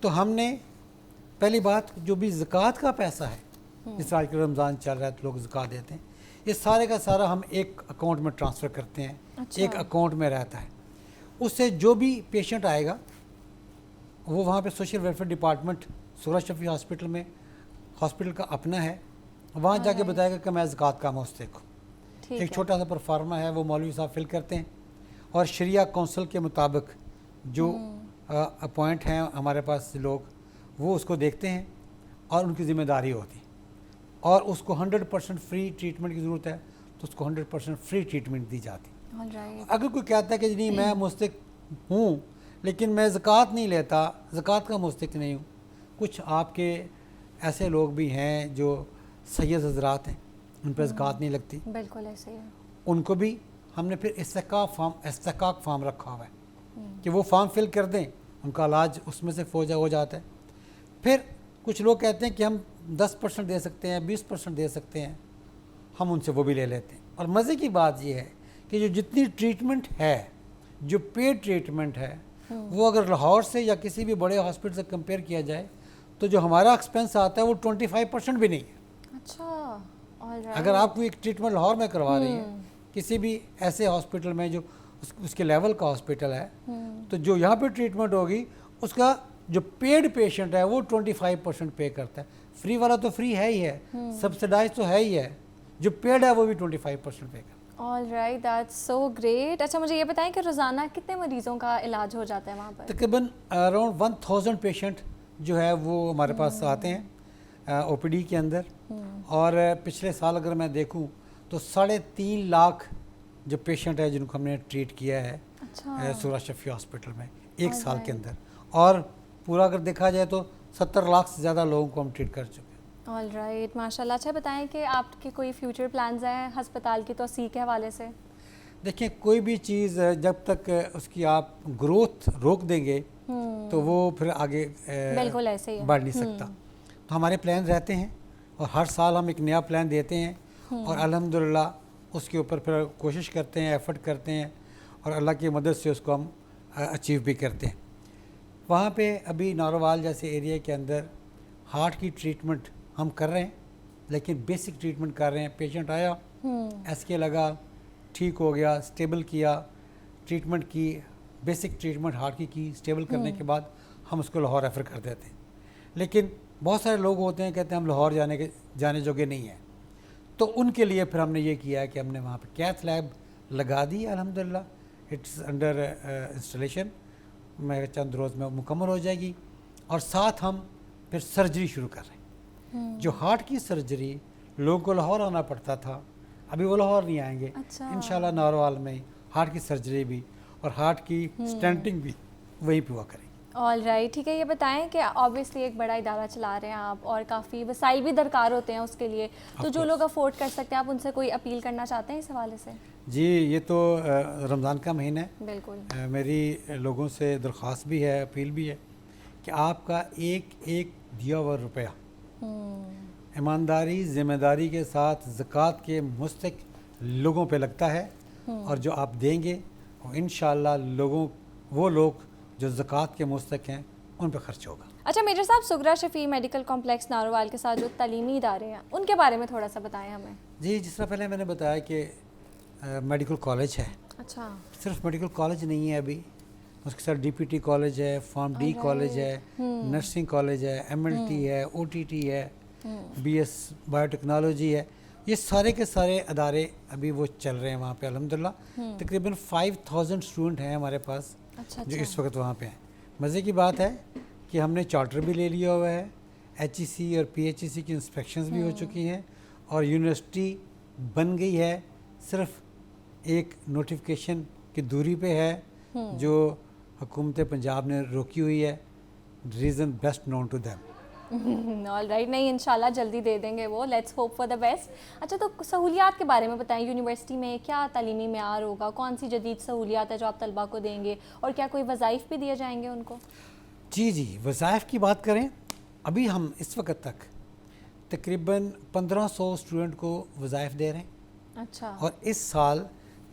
تو ہم نے پہلی بات جو بھی زکوٰۃ کا پیسہ ہے، جس طرح کہ رمضان چل رہا ہے تو لوگ زکوٰۃ دیتے ہیں، یہ سارے کا سارا ہم ایک اکاؤنٹ میں ٹرانسفر کرتے ہیں. ایک اکاؤنٹ میں رہتا ہے. اس سے جو بھی پیشنٹ آئے گا وہ وہاں پہ سوشل ویلفیئر ڈپارٹمنٹ سورہ شفیع ہاسپٹل میں، ہاسپٹل کا اپنا ہے، وہاں جا کے بتائے گا کہ میں زکوٰۃ کا مستحق ہوں. ایک چھوٹا سا پرفارما ہے وہ مولوی صاحب فل کرتے ہیں، اور شریعہ کونسل کے مطابق جو اپوائنٹ ہیں ہمارے پاس لوگ، وہ اس کو دیکھتے ہیں اور ان کی ذمہ داری ہوتی ہے. اور اس کو 100% فری ٹریٹمنٹ کی ضرورت ہے تو اس کو 100% فری ٹریٹمنٹ دی جاتی. اگر کوئی کہتا ہے کہ نہیں میں مستحق ہوں لیکن میں زکوٰۃ نہیں لیتا، زکوٰۃ کا مستحق نہیں ہوں، کچھ آپ کے ایسے لوگ بھی ہیں جو سید حضرات ہیں، ان پہ زکوٰۃ نہیں لگتی، بالکل ایسے ہی ہے. ان کو بھی ہم نے پھر استحقاق فارم رکھا ہوا ہے کہ وہ فارم فل کر دیں، ان کا علاج اس میں سے ہو جاتا ہے. پھر کچھ لوگ کہتے ہیں کہ ہم 10% دے سکتے ہیں، 20% دے سکتے ہیں، ہم ان سے وہ بھی لے لیتے ہیں. اور مزے کی بات یہ ہے کہ جو جتنی ٹریٹمنٹ ہے، جو پیڈ ٹریٹمنٹ ہے، وہ اگر لاہور سے یا کسی بھی بڑے ہاسپٹل سے کمپیئر کیا جائے تو جو ہمارا ایکسپینس آتا ہے وہ 25% بھی نہیں ہے. اچھا، اگر آپ کو ایک ٹریٹمنٹ لاہور میں کروا رہی ہیں کسی بھی ایسے ہاسپٹل میں جو اس کے لیول کا ہاسپٹل ہے، تو جو یہاں پہ ٹریٹمنٹ ہوگی اس کا جو پیڈ پیشنٹ ہے وہ 25% پے کرتا ہے. فری والا تو فری ہے ہی ہے، سبسڈائز تو ہے ہی ہے، جو پیڈ ہے وہ بھی 25% پے کرتا ہے. All right, that's so great. اچھا مجھے یہ بتائیں کہ روزانہ کتنے مریضوں کا علاج ہو جاتا ہے وہاں پر؟ تقریباً اراؤنڈ 1000 پیشنٹ جو ہے وہ ہمارے پاس آتے ہیں او پی ڈی کے اندر. اور پچھلے سال اگر میں دیکھوں تو 3.5 لاکھ جو پیشنٹ ہے جن کو ہم نے ٹریٹ کیا ہے سورہ شفیع ہاسپٹل میں ایک سال کے اندر. اور پورا اگر دیکھا جائے تو 70 لاکھ سے زیادہ لوگوں کو ہم ٹریٹ کر چکے ہیں. آل رائٹ، ماشاء اللہ. اچھا بتائیں کہ آپ کے کوئی فیوچر پلانز ہیں ہسپتال کی توسیع کے حوالے سے؟ دیکھیں کوئی بھی چیز جب تک اس کی آپ گروتھ روک دیں گے تو وہ پھر آگے بالکل ایسے ہی بڑھ نہیں سکتا. تو ہمارے پلان رہتے ہیں اور ہر سال ہم ایک نیا پلان دیتے ہیں اور الحمدللہ اس کے اوپر پھر کوشش کرتے ہیں، ایفرٹ کرتے ہیں اور اللہ کی مدد سے اس کو ہم اچیو بھی کرتے ہیں. وہاں پہ ابھی ناروال جیسے ایریا کے اندر ہارٹ کی ٹریٹمنٹ ہم کر رہے ہیں، لیکن بیسک ٹریٹمنٹ کر رہے ہیں. پیشنٹ آیا، ایس کے لگا، ٹھیک ہو گیا، سٹیبل کیا، ٹریٹمنٹ کی، بیسک ٹریٹمنٹ ہارٹ کی سٹیبل کرنے کے بعد ہم اس کو لاہور ریفر کر دیتے ہیں. لیکن بہت سارے لوگ ہوتے ہیں کہتے ہیں ہم لاہور جانے جوگے نہیں ہیں، تو ان کے لیے پھر ہم نے یہ کیا ہے کہ ہم نے وہاں پہ کیتھ لیب لگا دی. الحمدللہ اٹس انڈر انسٹالیشن، میں چند روز میں مکمل ہو جائے گی. اور ساتھ ہم پھر سرجری شروع کر رہے ہیں. جو ہارٹ کی سرجری لوگوں کو لاہور آنا پڑتا تھا، ابھی وہ لاہور نہیں آئیں گے. انشاءاللہ ناروال میں ہارٹ کی سرجری بھی اور ہارٹ کی سٹینٹنگ بھی وہیں پہ ہوا کریں. آل رائٹ، ٹھیک ہے. یہ بتائیں کہ آبویسلی ایک بڑا ادارہ چلا رہے ہیں آپ اور کافی وسائل بھی درکار ہوتے ہیں اس کے لیے، تو جو لوگ افورڈ کر سکتے ہیں آپ ان سے کوئی اپیل کرنا چاہتے ہیں اس حوالے سے؟ جی، یہ تو رمضان کا مہینہ ہے، بالکل میری لوگوں سے درخواست بھی ہے، اپیل بھی ہے کہ آپ کا ایک ایک دیا ہوا روپیہ ایمانداری ذمہ داری کے ساتھ زکوٰۃ کے مستحق لوگوں پہ لگتا ہے، اور جو آپ دیں گے وہ انشاءاللہ وہ لوگ جو زکوٰۃ کے مستحق ہیں ان پہ خرچ ہوگا. اچھا میجر صاحب، سغرا شفیع میڈیکل کمپلیکس ناروال کے ساتھ جو تعلیمی ادارے ہیں ان کے بارے میں تھوڑا سا بتائیں ہمیں. جی، جس طرح پہلے میں نے بتایا کہ میڈیکل کالج ہے. اچھا، صرف میڈیکل کالج نہیں ہے ابھی، اس کے ساتھ ڈی پی ٹی کالج ہے، فارم ڈی کالج ہے، نرسنگ کالج ہے، ایم ایل ٹی ہے، او ٹی ٹی ہے، بی ایس بایو ٹیکنالوجی ہے. یہ سارے کے سارے ادارے ابھی وہ چل رہے ہیں وہاں پہ. الحمدللہ تقریباً 5000 اسٹوڈنٹ ہیں ہمارے پاس جو اس وقت وہاں پہ ہیں. مزے کی بات ہے کہ ہم نے چارٹر بھی لے لیا ہوا ہے، ایچ ای سی اور پی ایچ ای سی کی انسپیکشنز بھی ہو چکی ہیں، اور یونیورسٹی بن گئی ہے. صرف ایک نوٹیفیکیشن کی دوری پہ ہے جو حکومت پنجاب نے روکی ہوئی ہے. Reason best known to them. All right, نہیں انشاءاللہ جلدی دے دیں گے وہ، let's hope for the best. اچھا تو سہولیات کے بارے میں بتائیں، یونیورسٹی میں کیا تعلیمی معیار ہوگا، کون سی جدید سہولیات ہے جو آپ طلباء کو دیں گے، اور کیا کوئی وظائف بھی دیے جائیں گے ان کو؟ جی، وظائف کی بات کریں، ابھی ہم اس وقت تک تقریباً 1500 اسٹوڈنٹ کو وظائف دے رہے ہیں. اچھا. اور اس سال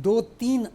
2-3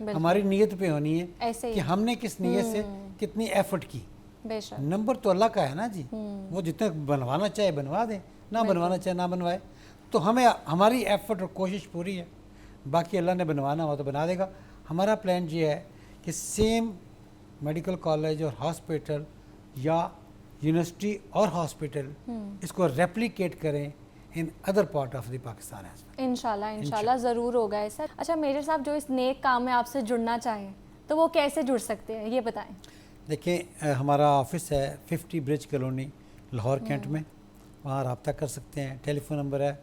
ہماری نیت پہ ہونی ہے ایسے کہ ہم نے کس نیت سے کتنی ایفرٹ کی. بے شک. نمبر تو اللہ کا ہے نا جی, وہ جتنے بنوانا چاہے بنوا دیں, نہ بنوانا چاہے نہ بنوائے. تو ہمیں ہماری ایفرٹ اور کوشش پوری ہے, باقی اللہ نے بنوانا ہو تو بنا دے گا. ہمارا پلان یہ ہے کہ سیم میڈیکل کالج اور ہاسپٹل یا یونیورسٹی اور ہاسپٹل اس کو ریپلیکیٹ کریں in other part of the Pakistan. انشاءاللہ ضرور ہوگا ایسا. اچھا میجر صاحب, جو اس نیک کام میں آپ سے جڑنا چاہیں تو وہ کیسے جڑ سکتے ہیں, یہ بتائیں. دیکھیں, ہمارا آفس ہے 50 برج کالونی لاہور کینٹ میں, وہاں رابطہ کر سکتے ہیں. ٹیلی فون نمبر ہے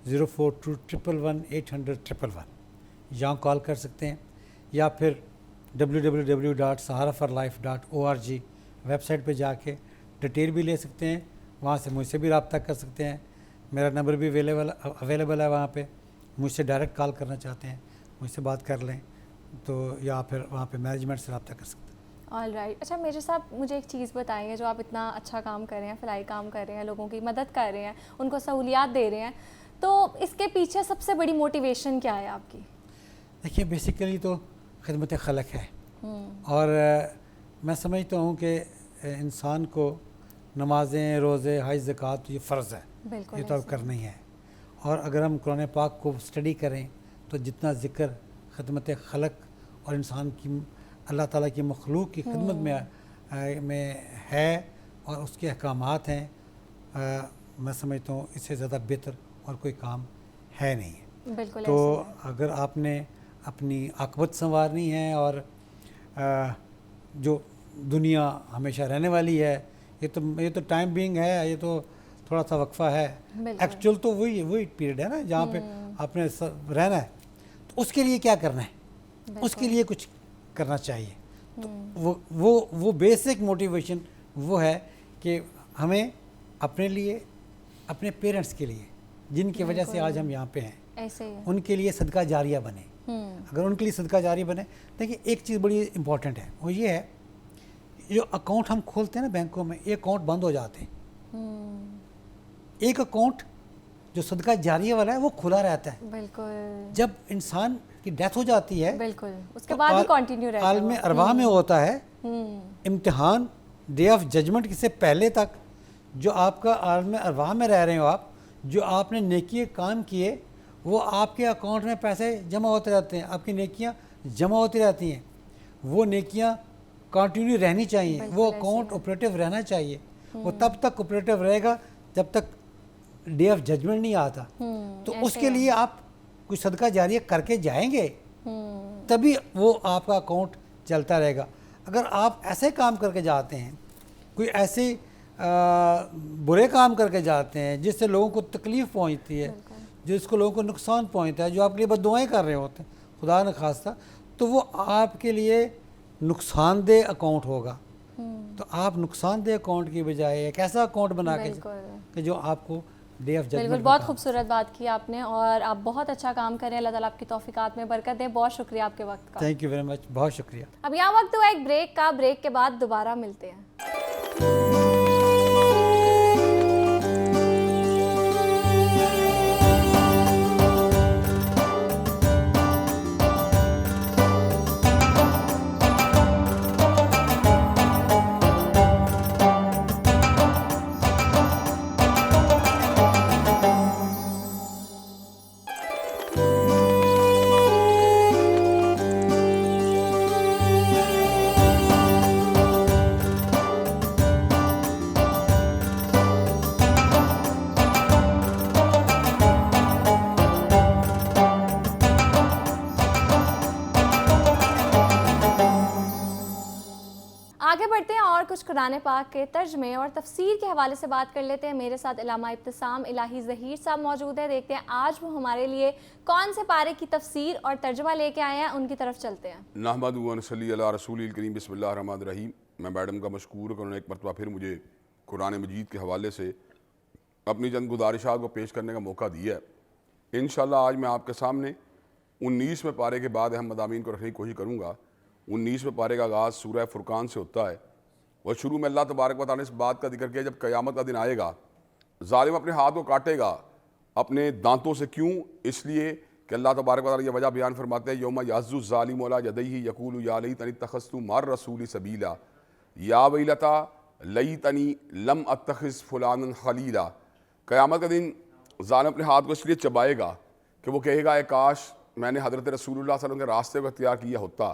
042111 یہاں کال کر سکتے ہیں, یا پھر www.saharaforlife.org ویب سائٹ پہ جا کے ڈیٹیل بھی لے سکتے ہیں, وہاں سے مجھ سے بھی رابطہ کر سکتے ہیں. میرا نمبر بھی اویلیبل ہے وہاں پہ, مجھ سے ڈائریکٹ کال کرنا چاہتے ہیں مجھ سے بات کر لیں تو, یا پھر وہاں پہ مینجمنٹ سے رابطہ کر سکتے ہیں. All right. اچھا میجر صاحب, مجھے ایک چیز بتائیں, جو آپ اتنا اچھا کام کر رہے ہیں, فلاحی کام کر رہے ہیں, لوگوں کی مدد کر رہے ہیں, ان کو سہولیات دے رہے ہیں, تو اس کے پیچھے سب سے بڑی موٹیویشن کیا ہے آپ کی؟ دیکھیے بیسیکلی تو خدمت خلق ہے, اور میں سمجھتا ہوں کہ انسان کو نمازیں, روزے, حج, زکوٰۃ یہ فرض ہے, یہ تو اب کرنا ہی ہے. اور اگر ہم قرآن پاک کو اسٹڈی کریں تو جتنا ذکر خدمت خلق اور انسان کی اللہ تعالیٰ کی مخلوق کی خدمت میں ہے اور اس کے احکامات ہیں, میں سمجھتا ہوں اس سے زیادہ بہتر اور کوئی کام ہے نہیں. بالکل. تو اگر آپ نے اپنی عاقبت سنوارنی ہے اور جو دنیا ہمیشہ رہنے والی ہے, یہ تو ٹائم بینگ ہے, یہ تو تھوڑا سا وقفہ ہے. ایکچوئل تو وہی پیریڈ ہے نا جہاں پہ آپ نے رہنا ہے, تو اس کے لیے کیا کرنا ہے, اس کے لیے کچھ کرنا چاہیے. تو وہ بیسک موٹیویشن وہ ہے کہ ہمیں اپنے لیے, اپنے پیرنٹس کے لیے جن کی وجہ سے آج ہم یہاں پہ ہیں, ان کے لیے صدقہ جاریہ بنے. اگر ان کے لیے صدقہ جاریہ بنے, دیکھیے ایک چیز بڑی امپورٹنٹ ہے, وہ یہ ہے جو اکاؤنٹ ہم کھولتے ہیں نا بینکوں میں, یہ اکاؤنٹ بند ہو جاتے ہیں. ایک اکاؤنٹ جو صدقہ جاریہ والا ہے وہ کھلا رہتا ہے. بالکل. جب انسان کی ڈیتھ ہو جاتی ہے بالکل, اس کے بعد بھی کنٹینیو رہتا ہے. عالم ارواح میں ہوتا ہے امتحان, ڈے آف ججمنٹ سے پہلے تک جو آپ کا عالم ارواح میں رہ رہے ہو, آپ جو آپ نے نیکی کام کیے وہ آپ کے اکاؤنٹ میں پیسے جمع ہوتے رہتے ہیں, آپ کی نیکیاں جمع ہوتی رہتی ہیں. وہ نیکیاں کنٹینیو رہنی چاہیے, وہ اکاؤنٹ آپریٹو رہنا چاہیے. وہ تب تک آپریٹو رہے گا جب تک ڈے آف ججمنٹ نہیں آتا. تو اس کے لیے آپ کچھ صدقہ جاریہ کر کے جائیں گے تبھی وہ آپ کا اکاؤنٹ چلتا رہے گا. اگر آپ ایسے کام کر کے جاتے ہیں, کوئی ایسے برے کام کر کے جاتے ہیں جس سے لوگوں کو تکلیف پہنچتی ہے, جس کو لوگوں کو نقصان پہنچتا ہے, جو آپ کے لیے بد دعائیں کر رہے ہوتے ہیں خدا نخواستہ, تو وہ آپ کے لیے نقصان دہ اکاؤنٹ ہوگا. تو آپ نقصان دہ اکاؤنٹ کی بجائے ایک ایسا اکاؤنٹ بنا کے کہ جو آپ کو ڈے آف ججمنٹ. بالکل, بہت خوبصورت بات کی آپ نے, اور آپ بہت اچھا کام کریں. اللہ تعالیٰ آپ کی توفیقات میں برکت دے. بہت شکریہ آپ کے وقت کا. تھینک یو ویری مچ, بہت شکریہ. اب یہاں وقت ہوا ایک بریک کا, بریک کے بعد دوبارہ ملتے ہیں. آگے بڑھتے ہیں اور کچھ قرآن پاک کے ترجمے اور تفسیر کے حوالے سے بات کر لیتے ہیں. میرے ساتھ علامہ ابتسام الہی ظہیر صاحب موجود ہیں. دیکھتے ہیں آج وہ ہمارے لیے کون سے پارے کی تفسیر اور ترجمہ لے کے آئے ہیں, ان کی طرف چلتے ہیں. نحمد و نصلی علی رسول الکریم, بسم اللہ الرحمن الرحیم. میں میڈم کا مشکور کہ انہوں نے ایک مرتبہ پھر مجھے قرآن مجید کے حوالے سے اپنی چند گزارشات کو پیش کرنے کا موقع دیا ہے. انشاءاللہ آج میں آپ کے سامنے 19ویں پارے کے بعد اہم مضامین کو رکھنے کی کوشش کروں گا. 19ویں پارے کا آغاز سورہ فرقان سے ہوتا ہے, اور شروع میں اللہ تبارک و تعالیٰ نے اس بات کا ذکر کیا جب قیامت کا دن آئے گا ظالم اپنے ہاتھ کو کاٹے گا, اپنے دانتوں سے. کیوں؟ اس لیے کہ اللہ تبارک و تعالیٰ یہ وجہ بیان فرماتے ہیں یوم یعض الظالم علی یدیہ یقول یا لیتنی اتخذت مع الرسول سبیلا یا ویلتا لیتنی لم اتخذ فلانا خلیلا. قیامت کا دن ظالم اپنے ہاتھ کو اس لیے چبائے گا کہ وہ کہے گا اے کاش میں نے حضرت رسول اللہ صلی اللہ علیہ وسلم کے راستے کو اختیار کیا ہوتا.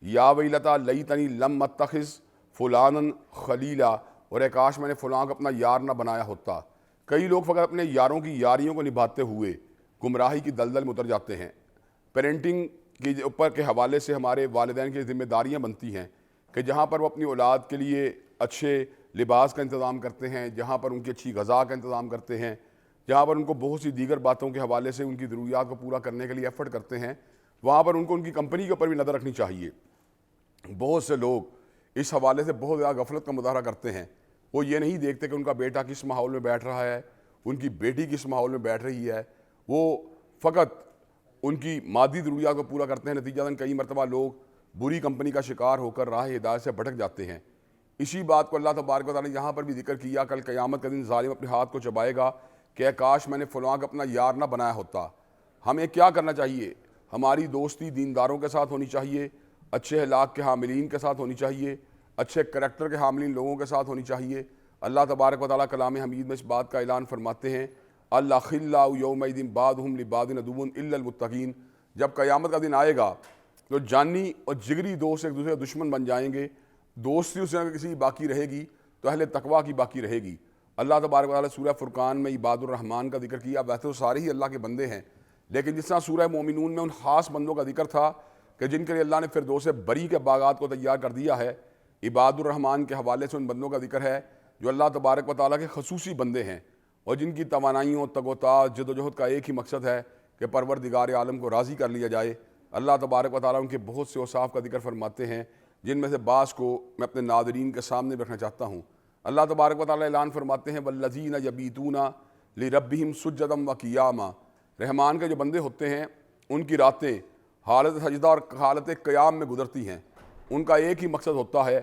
یا ویلتا لیتنی لم اتخذ فلانا خلیلا، اور اے کاش میں نے فلاں کو اپنا یار نہ بنایا ہوتا. کئی لوگ فقط اپنے یاروں کی یاریوں کو نبھاتے ہوئے گمراہی کی دلدل میں اتر جاتے ہیں. پیرنٹنگ کے اوپر کے حوالے سے ہمارے والدین کی ذمہ داریاں بنتی ہیں کہ جہاں پر وہ اپنی اولاد کے لیے اچھے لباس کا انتظام کرتے ہیں، جہاں پر ان کی اچھی غذا کا انتظام کرتے ہیں، جہاں پر ان کو بہت سی دیگر باتوں کے حوالے سے ان کی ضروریات کو پورا کرنے کے لیے ایفرٹ کرتے ہیں، وہاں پر ان کو ان کی کمپنی کے اوپر بھی نظر رکھنی چاہیے. بہت سے لوگ اس حوالے سے بہت زیادہ غفلت کا مظاہرہ کرتے ہیں. وہ یہ نہیں دیکھتے کہ ان کا بیٹا کس ماحول میں بیٹھ رہا ہے، ان کی بیٹی کس ماحول میں بیٹھ رہی ہے. وہ فقط ان کی مادی ضروریات کو پورا کرتے ہیں. نتیجہ کئی مرتبہ لوگ بری کمپنی کا شکار ہو کر راہ ہدایت سے بھٹک جاتے ہیں. اسی بات کو اللہ تبارک و تعالیٰ نے یہاں پر بھی ذکر کیا. کل قیامت کا دن ظالم اپنے ہاتھ کو چبائے گا کہ کاش میں نے فلاں کا اپنا یار نہ بنایا ہوتا. ہمیں کیا کرنا چاہیے؟ ہماری دوستی دینداروں کے ساتھ ہونی چاہیے، اچھے اخلاق کے حاملین کے ساتھ ہونی چاہیے، اچھے کریکٹر کے حاملین لوگوں کے ساتھ ہونی چاہیے. اللہ تبارک و تعالیٰ کلام حمید میں اس بات کا اعلان فرماتے ہیں الاخلاء یومئذ بعضهم لبعض عدو الا المتقین. جب قیامت کا دن آئے گا تو جانی اور جگری دوست ایک دوسرے کے دشمن بن جائیں گے. دوستی اس میں کسی کی باقی رہے گی تو اہل تقویٰ کی باقی رہے گی. اللہ تبارک و تعالیٰ سورہ فرقان میں عباد الرحمن کا ذکر کیا. ویسے تو سارے ہی اللہ کے بندے ہیں، لیکن جس طرح سورہ مومنون میں ان خاص بندوں کا ذکر تھا کہ جن کے لیے اللہ نے فردوس بری کے باغات کو تیار کر دیا ہے، عباد الرحمن کے حوالے سے ان بندوں کا ذکر ہے جو اللہ تبارک و تعالیٰ کے خصوصی بندے ہیں اور جن کی توانائیوں تگ و تاز جد و جہد کا ایک ہی مقصد ہے کہ پروردگار عالم کو راضی کر لیا جائے. اللہ تبارک و تعالیٰ ان کے بہت سے اوصاف کا ذکر فرماتے ہیں جن میں سے بعض کو میں اپنے ناظرین کے سامنے رکھنا چاہتا ہوں. اللہ تبارک و تعالیٰ اعلان فرماتے ہیں والذین یبیتون لربہم سجدا وقیاما. رحمان کے جو بندے ہوتے ہیں ان کی راتیں حالت سجدہ اور حالت قیام میں گزرتی ہیں. ان کا ایک ہی مقصد ہوتا ہے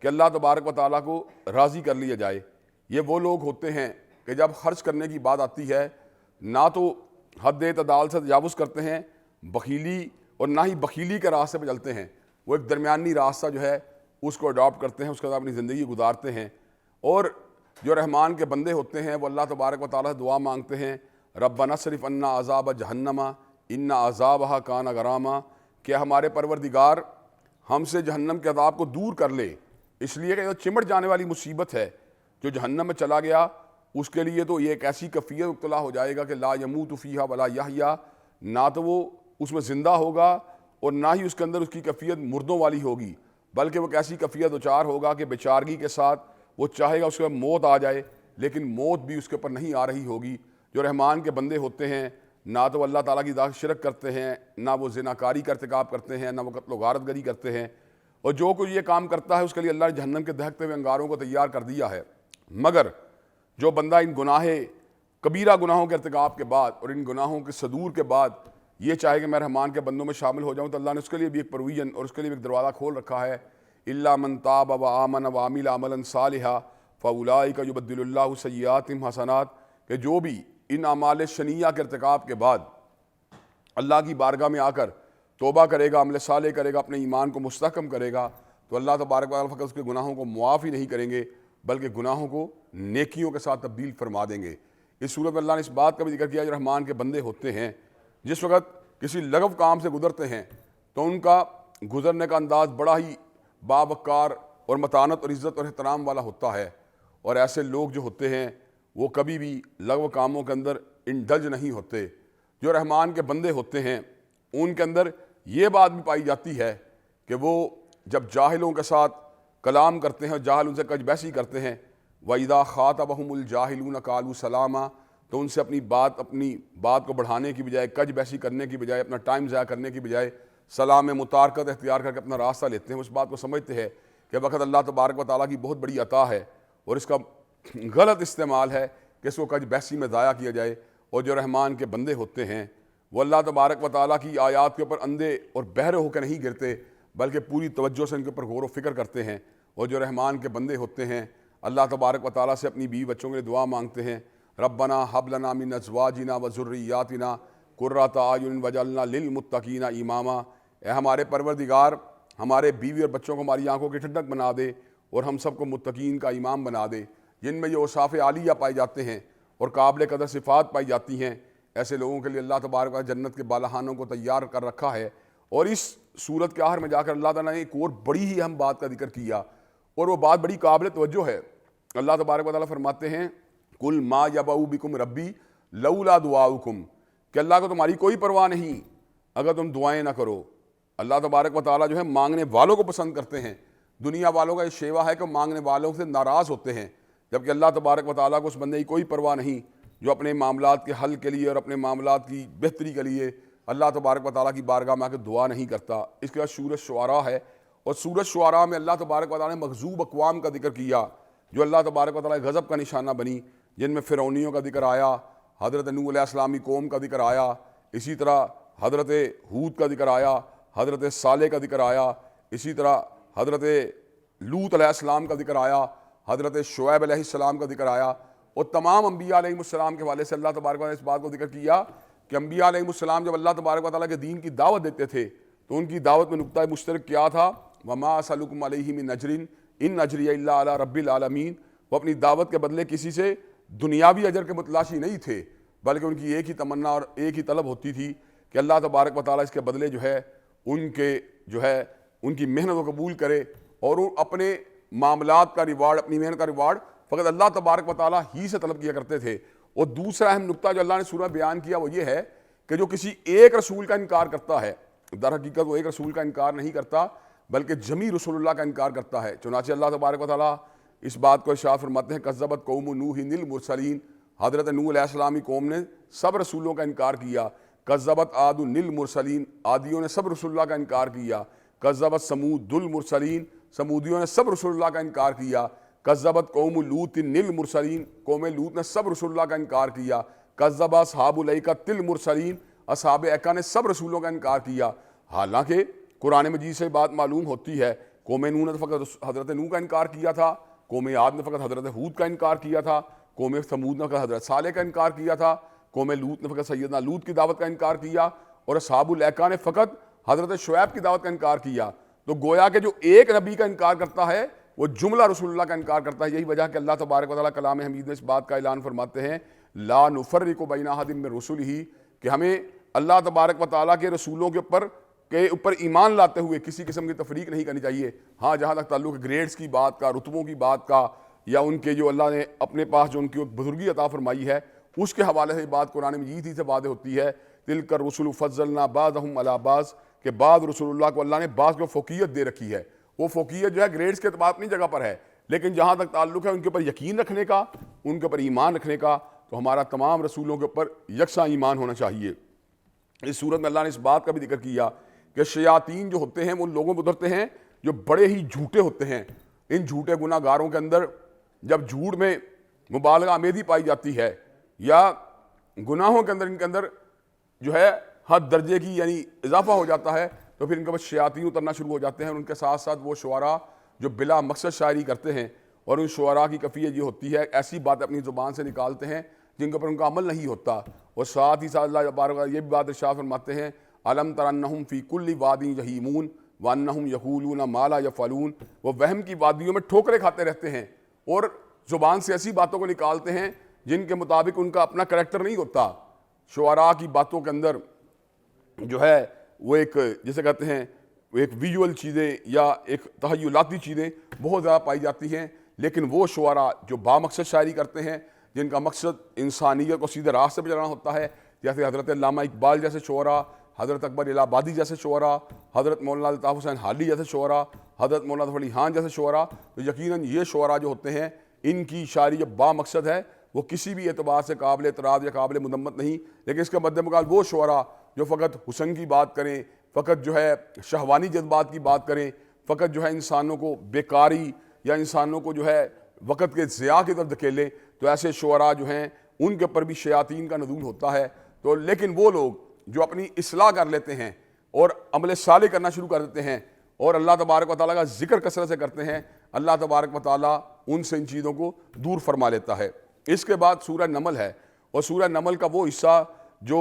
کہ اللہ تبارک و تعالیٰ کو راضی کر لیا جائے. یہ وہ لوگ ہوتے ہیں کہ جب خرچ کرنے کی بات آتی ہے نہ تو حد اعتدال سے تجاوز کرتے ہیں بخیلی اور نہ ہی بخیلی کے راستے پہ چلتے ہیں. وہ ایک درمیانی راستہ جو ہے اس کو اڈاپٹ کرتے ہیں، اس کے ساتھ اپنی زندگی گزارتے ہیں. اور جو رحمان کے بندے ہوتے ہیں وہ اللہ تبارک و تعالیٰ سے دعا مانگتے ہیں ربنا اصرف عنا عذاب جہنم ان عذابہا کان غراما، کہ ہمارے پروردگار ہم سے جہنم کے عذاب کو دور کر لے. اس لیے کہ جو چمٹ جانے والی مصیبت ہے، جو جہنم میں چلا گیا اس کے لیے تو یہ ایک ایسی کیفیت مبتلا ہو جائے گا کہ لا یموت فیہا ولا یحیا، نہ تو وہ اس میں زندہ ہوگا اور نہ ہی اس کے اندر اس کی کیفیت مردوں والی ہوگی، بلکہ وہ ایسی کیفیت دوچار ہوگا کہ بیچارگی کے ساتھ وہ چاہے گا اس کے موت آ جائے لیکن موت بھی اس کے اوپر نہیں آ رہی ہوگی. جو رحمان کے بندے ہوتے ہیں نہ تو وہ اللہ تعالیٰ کی ذات شرک کرتے ہیں، نہ وہ زناکاری کا ارتکاب کرتے ہیں، نہ وہ قتل و غارت گری کرتے ہیں، اور جو کوئی یہ کام کرتا ہے اس کے لیے اللہ نے جہنم کے دہکتے ہوئے انگاروں کو تیار کر دیا ہے. مگر جو بندہ ان کبیرہ گناہوں کے ارتکاب کے بعد اور ان گناہوں کے صدور کے بعد یہ چاہے کہ میں رحمان کے بندوں میں شامل ہو جاؤں تو اللہ نے اس کے لیے بھی ایک پرویژن اور اس کے لیے بھی ایک دروازہ کھول رکھا ہے. الا من تاب وآمن وعمل عملا صالحا فاولئک یبدل اللہ سیئاتہم حسنات، کہ جو بھی ان اعمال شنیعہ کے ارتکاب کے بعد اللہ کی بارگاہ میں آ کر توبہ کرے گا، عمل صالح کرے گا، اپنے ایمان کو مستحکم کرے گا، تو اللہ تبارک و تعالیٰ فقط اس کے گناہوں کو معاف ہی نہیں کریں گے بلکہ گناہوں کو نیکیوں کے ساتھ تبدیل فرما دیں گے. اس صورت میں اللہ نے اس بات کا بھی ذکر کیا جو رحمان کے بندے ہوتے ہیں جس وقت کسی لغو کام سے گزرتے ہیں تو ان کا گزرنے کا انداز بڑا ہی باوقار اور متانت اور عزت اور احترام والا ہوتا ہے. اور ایسے لوگ جو ہوتے ہیں وہ کبھی بھی لغو کاموں کے اندر انڈلج نہیں ہوتے. جو رحمان کے بندے ہوتے ہیں ان کے اندر یہ بات بھی پائی جاتی ہے کہ وہ جب جاہلوں کے ساتھ کلام کرتے ہیں اور جاہل ان سے کج بحثی کرتے ہیں وَإِذَا خَاطَبَهُمُ الْجَاهِلُونَ قَالُوا سَلَامًا، تو ان سے اپنی بات کو بڑھانے کی بجائے، کج بحثی کرنے کی بجائے، اپنا ٹائم ضائع کرنے کی بجائے سلام متارکت اختیار کر کے اپنا راستہ لیتے ہیں. اس بات کو سمجھتے ہیں کہ وقت اللہ تبارک و تعالیٰ کی بہت بڑی عطا ہے اور اس کا غلط استعمال ہے کہ اس کو کج بحثی میں ضائع کیا جائے. اور جو رحمان کے بندے ہوتے ہیں وہ اللہ تبارک و تعالیٰ کی آیات کے اوپر اندھے اور بہرے ہو کے نہیں گرتے بلکہ پوری توجہ سے ان کے اوپر غور و فکر کرتے ہیں. اور جو رحمان کے بندے ہوتے ہیں اللہ تبارک و تعالیٰ سے اپنی بیوی بچوں کے لیے دعا مانگتے ہیں ربنا ہب لنا من ازواجنا و ذریاتنا قرۃ اعین وجعلنا للمتقین اماما، اے ہمارے پروردگار ہمارے بیوی اور بچوں کو ہماری آنکھوں کی ٹھنڈک بنا دے اور ہم سب کو متقین کا امام بنا دے، جن میں یہ اوصاف عالیہ پائے جاتے ہیں اور قابل قدر صفات پائی جاتی ہیں۔ ایسے لوگوں کے لیے اللہ تبارک و تعالیٰ جنت کے بالہانوں کو تیار کر رکھا ہے۔ اور اس صورت کے آخر میں جا کر اللہ تعالیٰ نے ایک اور بڑی ہی اہم بات کا ذکر کیا، اور وہ بات بڑی قابل توجہ ہے۔ اللہ تبارک و تعالیٰ فرماتے ہیں قل ما یبأ بکم ربی لولا دعاؤکم، کہ اللہ کو تمہاری کوئی پرواہ نہیں اگر تم دعائیں نہ کرو۔ اللہ تبارک و تعالیٰ جو ہے مانگنے والوں کو پسند کرتے ہیں۔ دنیا والوں کا یہ شیوا ہے کہ مانگنے والوں سے ناراض ہوتے ہیں، جبکہ اللہ تبارک و تعالیٰ کو اس بندے کی کوئی پرواہ نہیں جو اپنے معاملات کے حل کے لیے اور اپنے معاملات کی بہتری کے لیے اللہ تبارک و تعالیٰ کی بارگاہ میں آ کے دعا نہیں کرتا۔ اس کے بعد سورۃ شعراء ہے، اور سورۃ شعراء میں اللہ تبارک و تعالیٰ نے مغضوب اقوام کا ذکر کیا جو اللہ تبارک و تعالیٰ کے غضب کا نشانہ بنی، جن میں فرعونیوں کا ذکر آیا، حضرت نوح علیہ السلامی قوم کا ذکر آیا، اسی طرح حضرت ہود کا ذکر آیا، حضرت صالح کا ذکر آیا، اسی طرح حضرت لوط علیہ السلام کا ذکر آیا، حضرت شعیب علیہ السلام کا ذکر آیا۔ اور تمام انبیاء علیہ السلام کے حوالے سے اللہ تبارک و تعالیٰ نے اس بات کو ذکر کیا کہ انبیاء علیہ السلام جب اللہ تبارک و تعالیٰ کے دین کی دعوت دیتے تھے تو ان کی دعوت میں نقطہ مشترک کیا تھا؟ وما اسألکم علیہ من اجر ان اجری الا علی رب العالمین۔ وہ اپنی دعوت کے بدلے کسی سے دنیاوی اجر کے متلاشی نہیں تھے، بلکہ ان کی ایک ہی تمنا اور ایک ہی طلب ہوتی تھی کہ اللہ تبارک و تعالیٰ اس کے بدلے جو ہے ان کی محنت کو قبول کرے، اور وہ اپنے معاملات کا ریوارڈ، اپنی محنت کا ریوارڈ فقط اللہ تبارک و تعالیٰ ہی سے طلب کیا کرتے تھے۔ اور دوسرا اہم نقطہ جو اللہ نے سورہ میں بیان کیا وہ یہ ہے کہ جو کسی ایک رسول کا انکار کرتا ہے، در حقیقت وہ ایک رسول کا انکار نہیں کرتا بلکہ جمیع رسول اللہ کا انکار کرتا ہے۔ چنانچہ اللہ تبارک و تعالیٰ اس بات کو ارشاد فرماتے ہیں کذبت قوم نوح المرسلین، حضرت نوح علیہ السلامی قوم نے سب رسولوں کا انکار کیا۔ کذبت عاد المرسلین، عادیوں نے سب رسول اللہ کا انکار کیا۔ کذبت ثمود المرسلین، ثمودیوں نے سب رسول اللہ کا انکار کیا۔ کذبت قوم لوط المرسلین، قوم لوط نے سب رسول اللہ کا انکار کیا۔ کذب اصحاب الایکۃ المرسلین، اصحاب ایکہ نے سب رسولوں کا انکار کیا۔ حالانکہ قرآن مجید سے بات معلوم ہوتی ہے قوم نوح نے فقط حضرت نوح کا انکار کیا تھا، قوم عاد نے فقط حضرت ہود کا انکار کیا تھا، قوم ثمود نے فقط حضرت صالح کا انکار کیا تھا، قوم لوط نے فقط سیدنا لوط کی دعوت کا انکار کیا، اور اصحاب الایکہ نے فقط حضرت شعیب کی دعوت کا انکار کیا۔ تو گویا کہ جو ایک نبی کا انکار کرتا ہے وہ جملہ رسول اللہ کا انکار کرتا ہے۔ یہی وجہ کہ اللہ تبارک و تعالیٰ کلام حمید میں اس بات کا اعلان فرماتے ہیں لا نفرق بین احد من رسلہ، کہ ہمیں اللہ تبارک و تعالیٰ کے رسولوں کے اوپر ایمان لاتے ہوئے کسی قسم کی تفریق نہیں کرنی چاہیے۔ ہاں جہاں تک تعلق گریڈز کی بات کا، رتبوں کی بات کا، یا ان کے جو اللہ نے اپنے پاس جو ان کی بزرگی عطا فرمائی ہے اس کے حوالے سے بات قرآن مجید ہی سے واضح ہوتی ہے۔ تلک الرسل فضلنا بعضهم علی بعض، کہ بعض رسول اللہ کو اللہ نے بعض کو فوقیت دے رکھی ہے۔ وہ فوقیت جو ہے گریڈز کے اعتبار اپنی جگہ پر ہے، لیکن جہاں تک تعلق ہے ان کے اوپر یقین رکھنے کا، ان کے اوپر ایمان رکھنے کا، تو ہمارا تمام رسولوں کے اوپر یکساں ایمان ہونا چاہیے۔ اس صورت میں اللہ نے اس بات کا بھی ذکر کیا کہ شیاطین جو ہوتے ہیں وہ ان لوگوں پہ اترتے ہیں جو بڑے ہی جھوٹے ہوتے ہیں۔ ان جھوٹے گناہ گاروں کے اندر جب جھوٹ میں مبالغہ آمیزی پائی جاتی ہے یا گناہوں کے اندر جو ہے حد درجے کی یعنی اضافہ ہو جاتا ہے، تو پھر ان کے بعد شیاطین اترنا شروع ہو جاتے ہیں۔ اور ان کے ساتھ ساتھ وہ شعراء جو بلا مقصد شاعری کرتے ہیں، اور ان شعراء کی کیفیت یہ ہوتی ہے ایسی باتیں اپنی زبان سے نکالتے ہیں جن کے اوپر ان کا عمل نہیں ہوتا۔ اور ساتھ ہی ساتھ اللہ تبارک و تعالیٰ یہ بھی بات ارشاد فرماتے ہیں الم تر انہم فی کل واد یہیمون وانہم یقولون ما لا یفعلون، وہ وہم کی وادیوں میں ٹھوکریں کھاتے رہتے ہیں اور زبان سے ایسی باتوں کو نکالتے ہیں جن کے مطابق ان کا اپنا کریکٹر نہیں ہوتا۔ شعراء کی باتوں کے اندر جو ہے وہ ایک جسے کہتے ہیں ایک ویژول چیزیں یا ایک تخیلاتی چیزیں بہت زیادہ پائی جاتی ہیں، لیکن وہ شعراء جو با مقصد شاعری کرتے ہیں جن کا مقصد انسانیت کو سیدھے راستے پہ چلانا ہوتا ہے، جیسے حضرت علامہ اقبال جیسے شعراء، حضرت اکبر الہ آبادی جیسے شعراء، حضرت مولانا الطاف حسین حالی جیسے شعراء، حضرت مولانا ظفر علی خان جیسے شعراء، تو یقیناً یہ شعراء جو ہوتے ہیں ان کی شاعری جب با مقصد ہے وہ کسی بھی اعتبار سے قابل اعتراض یا قابل مذمت نہیں، لیکن اس کے مد مقابل وہ شعراء جو فقط حسن کی بات کریں، فقط جو ہے شہوانی جذبات کی بات کریں، فقط جو ہے انسانوں کو بیکاری یا انسانوں کو جو ہے وقت کے ضیاع کی طرف دھکیلیں، تو ایسے شعراء جو ہیں ان کے اوپر بھی شیاطین کا نزول ہوتا ہے۔ تو لیکن وہ لوگ جو اپنی اصلاح کر لیتے ہیں اور عمل صالح کرنا شروع کر دیتے ہیں اور اللہ تبارک و تعالیٰ کا ذکر کثرت سے کرتے ہیں، اللہ تبارک و تعالیٰ ان سے ان چیزوں کو دور فرما لیتا ہے۔ اس کے بعد سورہ نمل ہے، اور سورہ نمل کا وہ حصہ جو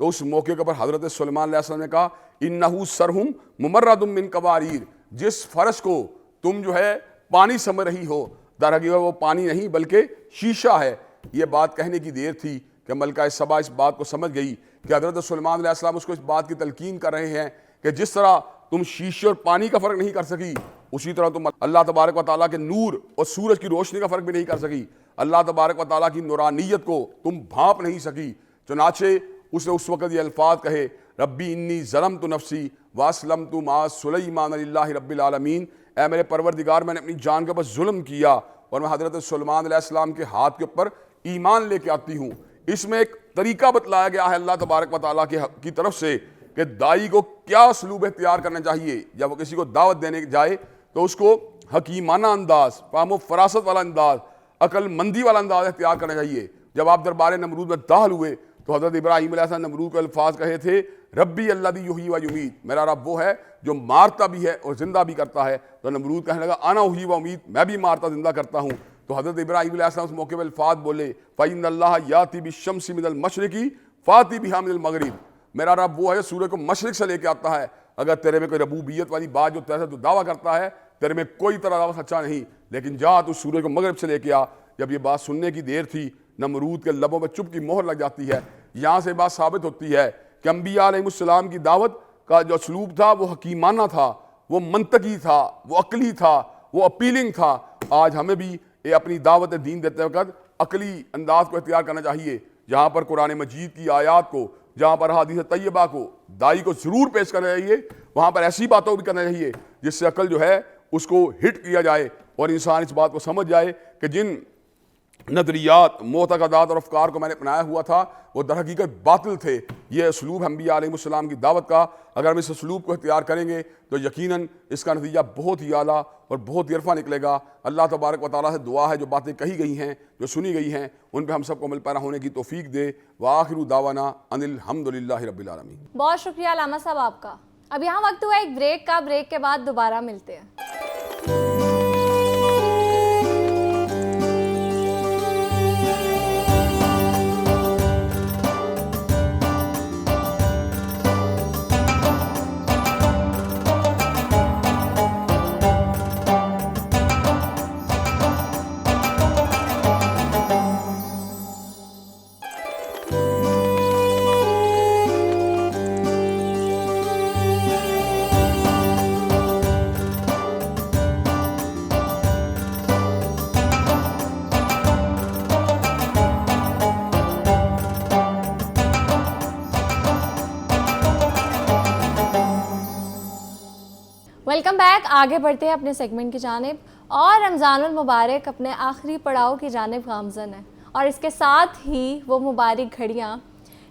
تو اس موقع کے اوپر حضرت سلیمان علیہ السلام نے کہا انہو سرہم ممرد من قواریر، جس فرش کو تم جو ہے پانی سمجھ رہی ہو، در حقیقت وہ پانی نہیں بلکہ شیشہ ہے۔ یہ بات کہنے کی دیر تھی کہ ملکہ سبا اس بات کو سمجھ گئی کہ حضرت سلیمان علیہ السلام اس کو اس بات کی تلقین کر رہے ہیں کہ جس طرح تم شیشے اور پانی کا فرق نہیں کر سکی، اسی طرح تم اللہ تبارک و تعالیٰ کے نور اور سورج کی روشنی کا فرق بھی نہیں کر سکی، اللہ تبارک و تعالیٰ کی نورانیت کو تم بھانپ نہیں سکی۔ چنانچہ اس نے اس وقت یہ الفاظ کہے ربی انی ظلمت نفسی واسلمت مع سلیمان للہ رب العالمین، اے میرے پروردگار میں نے اپنی جان کے اوپر ظلم کیا اور میں حضرت سلیمان علیہ السلام کے ہاتھ کے اوپر ایمان لے کے آتی ہوں۔ اس میں ایک طریقہ بتلایا گیا ہے اللہ تبارک و تعالیٰ کی طرف سے کہ داعی کو کیا اسلوب اختیار کرنا چاہیے جب وہ کسی کو دعوت دینے جائے، تو اس کو حکیمانہ انداز، فہم و فراست والا انداز، عقل مندی والا انداز اختیار کرنا چاہیے۔ جب آپ دربار نمرود میں داخل ہوئے تو حضرت ابراہیم علیہ السلام نمرود کو الفاظ کہے تھے ربی الذی یحیی و یمیت، میرا رب وہ ہے جو مارتا بھی ہے اور زندہ بھی کرتا ہے۔ تو نمرود کہنے لگا انا احیی و امیت، میں بھی مارتا زندہ کرتا ہوں۔ تو حضرت ابراہیم علیہ السلام اس موقع پہ الفاظ بولے فإن اللہ یاتی بالشمس من المشرق فاتی بہا من المغرب، میرا رب وہ ہے سورج کو مشرق سے لے کے آتا ہے۔ اگر تیرے میں کوئی ربوبیت والی بات جو تیرے سے تو دعویٰ کرتا ہے، تیرے میں کوئی طرح دعویٰ سچا نہیں، لیکن جا تو سورج کو مغرب سے لے کے آ۔ جب یہ بات سننے کی دیر تھی، نمرود کے لبوں میں چپ کی مہر لگ جاتی ہے۔ یہاں سے بات ثابت ہوتی ہے کہ انبیاء علیہ السلام کی دعوت کا جو اسلوب تھا وہ حکیمانہ تھا، وہ منطقی تھا، وہ عقلی تھا، وہ اپیلنگ تھا۔ آج ہمیں بھی اپنی دعوت دین دیتے وقت عقلی انداز کو اختیار کرنا چاہیے، جہاں پر قرآن مجید کی آیات کو، جہاں پر حدیث طیبہ کو داعی کو ضرور پیش کرنا چاہیے، وہاں پر ایسی باتوں کو بھی کرنا چاہیے جس سے عقل جو ہے اس کو ہٹ کیا جائے اور انسان اس بات کو سمجھ جائے کہ جن نظریات، معتقدات اور افکار کو میں نے اپنایا ہوا تھا وہ در حقیقت باطل تھے۔ یہ اسلوب انبیاء علیہ السلام کی دعوت کا، اگر ہم اس اسلوب کو اختیار کریں گے تو یقیناً اس کا نتیجہ بہت ہی اعلیٰ اور بہت ہی عرفہ نکلے گا۔ اللہ تبارک و تعالیٰ سے دعا ہے جو باتیں کہی گئی ہیں، جو سنی گئی ہیں، ان پہ ہم سب کو عمل پیرا ہونے کی توفیق دے۔ وآخر دعوانا ان الحمد للہ رب العالمین۔ بہت شکریہ علامہ صاحب آپ کا۔ اب یہاں وقت ہوا ایک بریک کا، بریک کے بعد دوبارہ ملتے ہیں۔ Welcome back. آگے بڑھتے ہیں اپنے سیگمنٹ کی جانب، اور رمضان المبارک اپنے آخری پڑاؤ کی جانب گامزن ہے، اور اس کے ساتھ ہی وہ مبارک گھڑیاں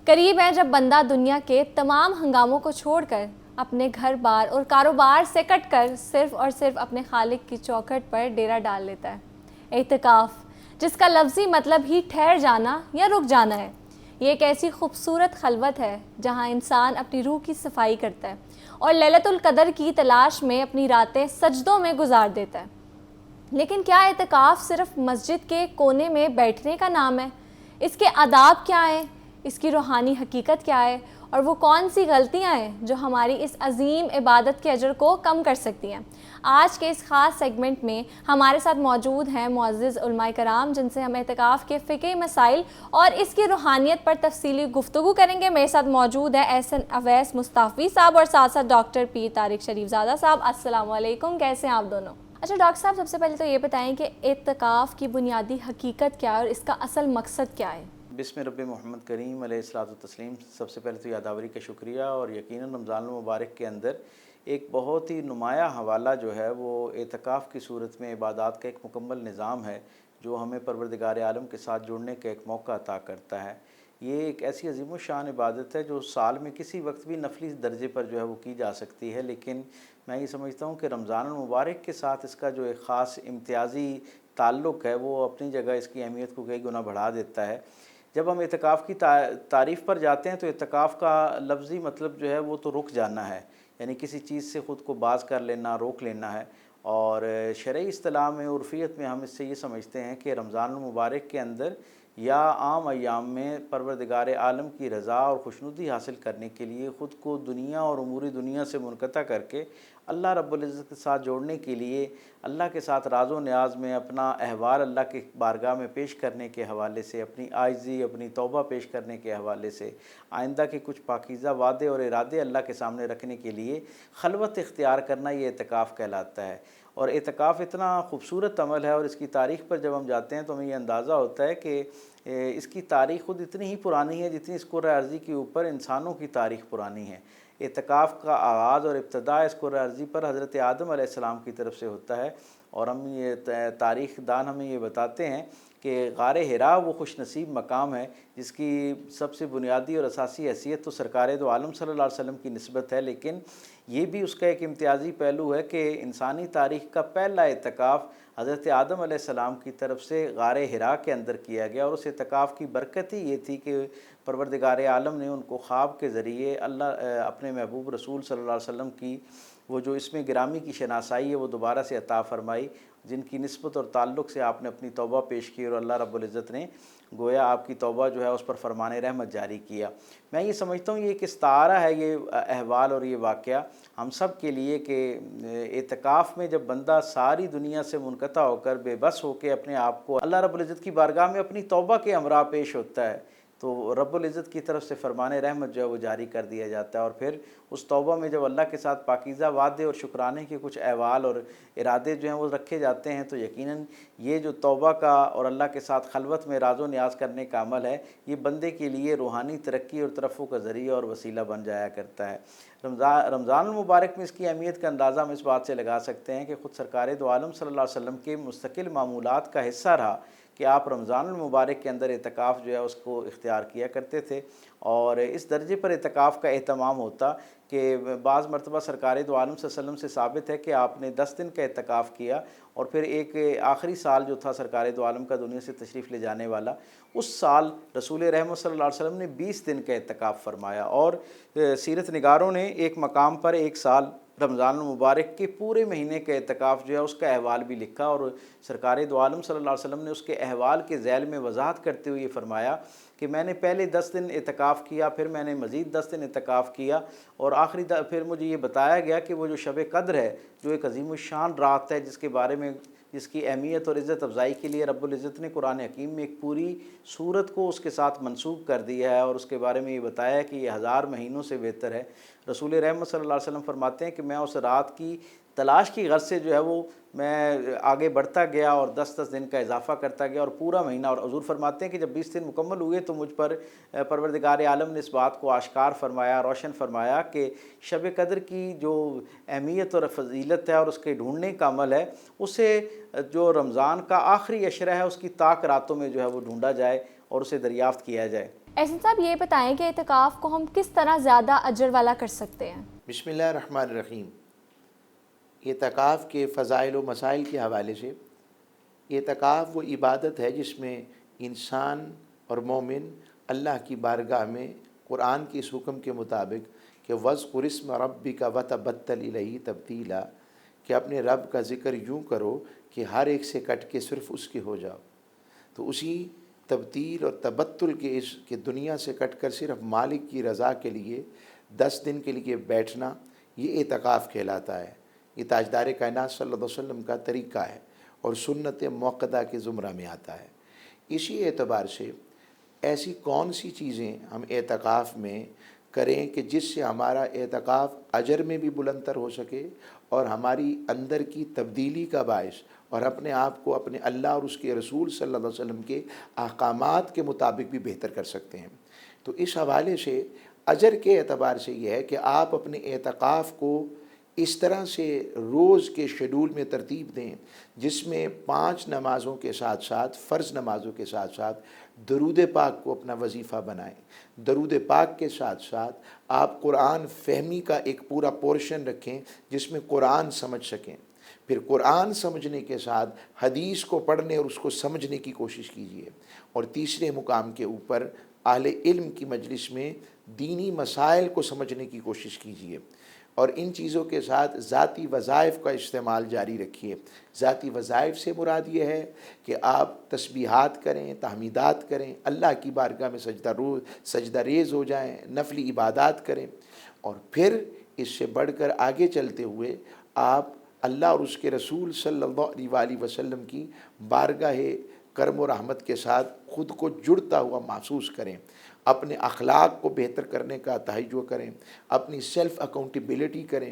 قریب ہیں جب بندہ دنیا کے تمام ہنگاموں کو چھوڑ کر، اپنے گھر بار اور کاروبار سے کٹ کر صرف اور صرف اپنے خالق کی چوکھٹ پر ڈیرا ڈال لیتا ہے۔ اعتکاف، جس کا لفظی مطلب ہی ٹھہر جانا یا رک جانا ہے، یہ ایک ایسی خوبصورت خلوت ہے جہاں انسان اپنی روح کی صفائی کرتا ہے اور لیلۃ القدر کی تلاش میں اپنی راتیں سجدوں میں گزار دیتا ہے۔ لیکن کیا اعتکاف صرف مسجد کے کونے میں بیٹھنے کا نام ہے؟ اس کے آداب کیا ہیں؟ اس کی روحانی حقیقت کیا ہے؟ اور وہ کون سی غلطیاں ہیں جو ہماری اس عظیم عبادت کے اجر کو کم کر سکتی ہیں؟ آج کے اس خاص سیگمنٹ میں ہمارے ساتھ موجود ہیں معزز علماء کرام، جن سے ہم اعتکاف کے فقہی مسائل اور اس کی روحانیت پر تفصیلی گفتگو کریں گے۔ میرے ساتھ موجود ہیں احسن اویس مصطفی صاحب اور ساتھ ساتھ ڈاکٹر پیر طارق شریف زادہ صاحب۔ السلام علیکم، کیسے ہیں آپ دونوں؟ اچھا ڈاکٹر صاحب، سب سے پہلے تو یہ بتائیں کہ اعتکاف کی بنیادی حقیقت کیا ہے اور اس کا اصل مقصد کیا ہے؟ بسم رب محمد کریم علیہ الصلوۃ والتسلیم۔ سب سے پہلے تو یادآوری کا شکریہ، اور یقیناً رمضان المبارک کے اندر ایک بہت ہی نمایاں حوالہ جو ہے وہ اعتکاف کی صورت میں عبادات کا ایک مکمل نظام ہے جو ہمیں پروردگار عالم کے ساتھ جڑنے کا ایک موقع عطا کرتا ہے۔ یہ ایک ایسی عظیم الشان عبادت ہے جو سال میں کسی وقت بھی نفلی درجے پر جو ہے وہ کی جا سکتی ہے، لیکن میں یہ سمجھتا ہوں کہ رمضان المبارک کے ساتھ اس کا جو ایک خاص امتیازی تعلق ہے وہ اپنی جگہ اس کی اہمیت کو کئی گنا بڑھا دیتا ہے۔ جب ہم اعتکاف کی تعریف پر جاتے ہیں تو اعتکاف کا لفظی مطلب جو ہے وہ تو رک جانا ہے، یعنی کسی چیز سے خود کو باز کر لینا، روک لینا ہے۔ اور شرعی اصطلاح میں، عرفیت میں ہم اس سے یہ سمجھتے ہیں کہ رمضان المبارک کے اندر یا عام ایام میں پروردگار عالم کی رضا اور خوشنودی حاصل کرنے کے لیے خود کو دنیا اور امور دنیا سے منقطع کر کے اللہ رب العزت کے ساتھ جوڑنے کے لیے اللہ کے ساتھ راز و نیاز میں اپنا احوال اللہ کی بارگاہ میں پیش کرنے کے حوالے سے، اپنی عاجزی، اپنی توبہ پیش کرنے کے حوالے سے، آئندہ کے کچھ پاکیزہ وعدے اور ارادے اللہ کے سامنے رکھنے کے لیے خلوت اختیار کرنا یہ اعتکاف کہلاتا ہے۔ اور اعتکاف اتنا خوبصورت عمل ہے، اور اس کی تاریخ پر جب ہم جاتے ہیں تو ہمیں یہ اندازہ ہوتا ہے کہ اس کی تاریخ خود اتنی ہی پرانی ہے جتنی اس کرۂ ارضی کے اوپر انسانوں کی تاریخ پرانی ہے۔ اعتکاف کا آغاز اور ابتدا اس کرۂ ارضی پر حضرت آدم علیہ السلام کی طرف سے ہوتا ہے، اور ہم یہ تاریخ دان ہمیں یہ بتاتے ہیں کہ غار حرا وہ خوش نصیب مقام ہے جس کی سب سے بنیادی اور اساسی حیثیت تو سرکار دو عالم صلی اللہ علیہ وسلم کی نسبت ہے، لیکن یہ بھی اس کا ایک امتیازی پہلو ہے کہ انسانی تاریخ کا پہلا اعتکاف حضرت آدم علیہ السلام کی طرف سے غار حرا کے اندر کیا گیا، اور اس اعتکاف کی برکت ہی یہ تھی کہ پروردگار عالم نے ان کو خواب کے ذریعے اللہ اپنے محبوب رسول صلی اللہ علیہ وسلم کی وہ جو اسم گرامی کی شناسائی ہے وہ دوبارہ سے عطا فرمائی، جن کی نسبت اور تعلق سے آپ نے اپنی توبہ پیش کی، اور اللہ رب العزت نے گویا آپ کی توبہ جو ہے اس پر فرمان رحمت جاری کیا۔ میں یہ سمجھتا ہوں یہ ایک استعارہ ہے یہ احوال اور یہ واقعہ ہم سب کے لیے کہ اعتکاف میں جب بندہ ساری دنیا سے منقطع ہو کر بے بس ہو کے اپنے آپ کو اللہ رب العزت کی بارگاہ میں اپنی توبہ کے ہمراہ پیش ہوتا ہے تو رب العزت کی طرف سے فرمان رحمت جو ہے وہ جاری کر دیا جاتا ہے، اور پھر اس توبہ میں جب اللہ کے ساتھ پاکیزہ وعدے اور شکرانے کے کچھ احوال اور ارادے جو ہیں وہ رکھے جاتے ہیں تو یقیناً یہ جو توبہ کا اور اللہ کے ساتھ خلوت میں راز و نیاز کرنے کا عمل ہے یہ بندے کے لیے روحانی ترقی اور ترفع کا ذریعہ اور وسیلہ بن جایا کرتا ہے۔ رمضان المبارک میں اس کی اہمیت کا اندازہ ہم اس بات سے لگا سکتے ہیں کہ خود سرکار دو عالم صلی اللہ علیہ وسلم کے مستقل معمولات کا حصہ رہا کہ آپ رمضان المبارک کے اندر اعتکاف جو ہے اس کو اختیار کیا کرتے تھے، اور اس درجے پر اعتکاف کا اہتمام ہوتا کہ بعض مرتبہ سرکار دو عالم صلی اللہ علیہ وسلم سے ثابت ہے کہ آپ نے 10 دن کا اعتکاف کیا، اور پھر ایک آخری سال جو تھا سرکار دو عالم کا دنیا سے تشریف لے جانے والا، اس سال رسول رحمت صلی اللہ علیہ وسلم نے 20 دن کا اعتکاف فرمایا، اور سیرت نگاروں نے ایک مقام پر ایک سال رمضان المبارک کے پورے مہینے کا اعتکاف جو ہے اس کا احوال بھی لکھا، اور سرکار دو عالم صلی اللہ علیہ وسلم نے اس کے احوال کے ذیل میں وضاحت کرتے ہوئے یہ فرمایا کہ میں نے پہلے 10 دن اعتکاف کیا، پھر میں نے مزید 10 دن اعتکاف کیا، اور آخری پھر مجھے یہ بتایا گیا کہ وہ جو شب قدر ہے جو ایک عظیم الشان رات ہے جس کے بارے میں جس کی اہمیت اور عزت افزائی کے لیے رب العزت نے قرآن حکیم میں ایک پوری سورت کو اس کے ساتھ منسوب کر دیا ہے، اور اس کے بارے میں یہ بتایا ہے کہ یہ 1000 مہینوں سے بہتر ہے۔ رسول رحمت صلی اللہ علیہ وسلم فرماتے ہیں کہ میں اس رات کی تلاش کی غرض سے جو ہے وہ میں آگے بڑھتا گیا اور 10 دن کا اضافہ کرتا گیا اور پورا مہینہ، اور حضور فرماتے ہیں کہ جب 20 دن مکمل ہوئے تو مجھ پر پروردگار عالم نے اس بات کو آشکار فرمایا، روشن فرمایا کہ شب قدر کی جو اہمیت اور فضیلت ہے اور اس کے ڈھونڈنے کا عمل ہے اسے جو رمضان کا آخری عشرہ ہے اس کی طاق راتوں میں جو ہے وہ ڈھونڈا جائے اور اسے دریافت کیا جائے۔ احسن صاحب یہ بتائیں کہ اعتکاف کو ہم کس طرح زیادہ اجر والا کر سکتے ہیں؟ بسم اللہ الرحمن الرحیم۔ اعتکاف کے فضائل و مسائل کے حوالے سے اعتکاف وہ عبادت ہے جس میں انسان اور مومن اللہ کی بارگاہ میں قرآن کے اس حکم کے مطابق کہ وَاذْكُرِ اسْمَ رَبِّكَ وَتَبَتَّلْ إِلَيْهِ تَبْتِيلًا کہ اپنے رب کا ذکر یوں کرو کہ ہر ایک سے کٹ کے صرف اس کے ہو جاؤ، تو اسی تبتیل اور تبتل کے اس کہ دنیا سے کٹ کر صرف مالک کی رضا کے لیے 10 دن کے لیے بیٹھنا یہ اعتکاف کہلاتا ہے۔ یہ تاجدار کائنات صلی اللہ علیہ وسلم کا طریقہ ہے اور سنت موقدہ کے زمرہ میں آتا ہے۔ اسی اعتبار سے ایسی کون سی چیزیں ہم اعتکاف میں کریں کہ جس سے ہمارا اعتکاف اجر میں بھی بلندتر ہو سکے اور ہماری اندر کی تبدیلی کا باعث اور اپنے آپ کو اپنے اللہ اور اس کے رسول صلی اللہ علیہ وسلم کے احکامات کے مطابق بھی بہتر کر سکتے ہیں۔ تو اس حوالے سے اجر کے اعتبار سے یہ ہے کہ آپ اپنے اعتکاف کو اس طرح سے روز کے شیڈول میں ترتیب دیں جس میں 5 نمازوں کے ساتھ ساتھ فرض نمازوں کے ساتھ ساتھ درود پاک کو اپنا وظیفہ بنائیں۔ درود پاک کے ساتھ ساتھ آپ قرآن فہمی کا ایک پورا پورشن رکھیں جس میں قرآن سمجھ سکیں، پھر قرآن سمجھنے کے ساتھ حدیث کو پڑھنے اور اس کو سمجھنے کی کوشش کیجیے، اور تیسرے مقام کے اوپر اہل علم کی مجلس میں دینی مسائل کو سمجھنے کی کوشش کیجیے۔ اور ان چیزوں کے ساتھ ذاتی وظائف کا استعمال جاری رکھیے۔ ذاتی وظائف سے مراد یہ ہے کہ آپ تسبیحات کریں، تحمیدات کریں، اللہ کی بارگاہ میں سجدہ ریز ہو جائیں، نفلی عبادات کریں، اور پھر اس سے بڑھ کر آگے چلتے ہوئے آپ اللہ اور اس کے رسول صلی اللہ علیہ وآلہ وسلم کی بارگاہ کرم و رحمت کے ساتھ خود کو جڑتا ہوا محسوس کریں، اپنے اخلاق کو بہتر کرنے کا تہیہ کریں، اپنی سیلف اکاؤنٹیبلٹی کریں،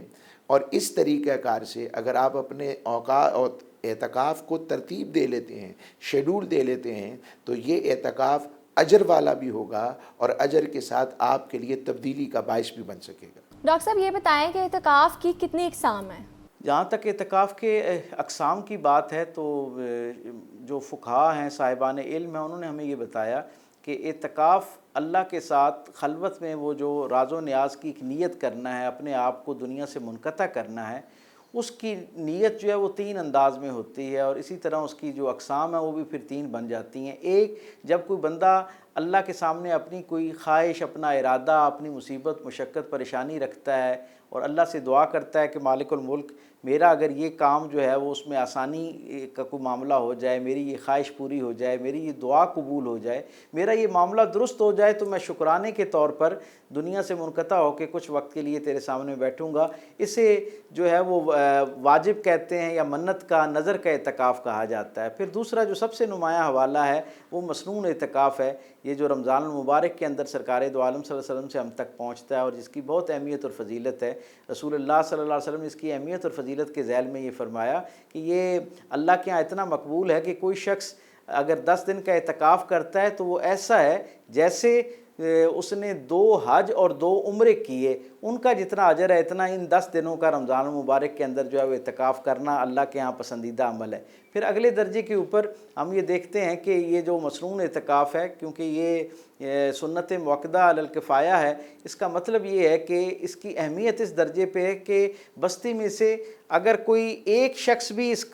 اور اس طریقہ کار سے اگر آپ اپنے اوقات اور اعتکاف کو ترتیب دے لیتے ہیں، شیڈول دے لیتے ہیں، تو یہ اعتکاف اجر والا بھی ہوگا اور اجر کے ساتھ آپ کے لیے تبدیلی کا باعث بھی بن سکے گا۔ ڈاکٹر صاحب یہ بتائیں کہ اعتکاف کی کتنی اقسام ہیں؟ جہاں تک اعتکاف کے اقسام کی بات ہے تو جو فقہا ہیں، صاحبان علم ہیں، انہوں نے ہمیں یہ بتایا کہ اعتکاف اللہ کے ساتھ خلوت میں وہ جو راز و نیاز کی ایک نیت کرنا ہے، اپنے آپ کو دنیا سے منقطع کرنا ہے، اس کی نیت جو ہے وہ 3 انداز میں ہوتی ہے، اور اسی طرح اس کی جو اقسام ہیں وہ بھی پھر 3 بن جاتی ہیں۔ ایک، جب کوئی بندہ اللہ کے سامنے اپنی کوئی خواہش، اپنا ارادہ، اپنی مصیبت، مشقت، پریشانی رکھتا ہے اور اللہ سے دعا کرتا ہے کہ مالک الملک میرا اگر یہ کام جو ہے وہ اس میں آسانی کا کوئی معاملہ ہو جائے، میری یہ خواہش پوری ہو جائے، میری یہ دعا قبول ہو جائے، میرا یہ معاملہ درست ہو جائے، تو میں شکرانے کے طور پر دنیا سے منقطع ہو کے کچھ وقت کے لیے تیرے سامنے بیٹھوں گا۔ اسے جو ہے وہ واجب کہتے ہیں یا منت کا، نظر کا اعتکاف کہا جاتا ہے۔ پھر دوسرا جو سب سے نمایاں حوالہ ہے وہ مسنون اعتکاف ہے، یہ جو رمضان المبارک کے اندر سرکار دو عالم صلی اللہ علیہ وسلم سے ہم تک پہنچتا ہے اور جس کی بہت اہمیت اور فضیلت ہے۔ رسول اللہ صلی اللہ علیہ وسلم نے اس کی اہمیت اور فضیلت کے ذیل میں یہ فرمایا کہ یہ اللہ کے ہاں اتنا مقبول ہے کہ کوئی شخص اگر 10 دن کا اعتکاف کرتا ہے تو وہ ایسا ہے جیسے اس نے 2 حج اور 2 عمرے کیے، ان کا جتنا اجر ہے اتنا ان 10 دنوں کا رمضان المبارک کے اندر جو ہے وہ اعتکاف کرنا اللہ کے ہاں پسندیدہ عمل ہے۔ پھر اگلے درجے کے اوپر ہم یہ دیکھتے ہیں کہ یہ جو مسنون اعتکاف ہے، کیونکہ یہ سنت مؤکدہ علی الکفایہ ہے، اس کا مطلب یہ ہے کہ اس کی اہمیت اس درجے پہ ہے کہ بستی میں سے اگر کوئی ایک شخص بھی اس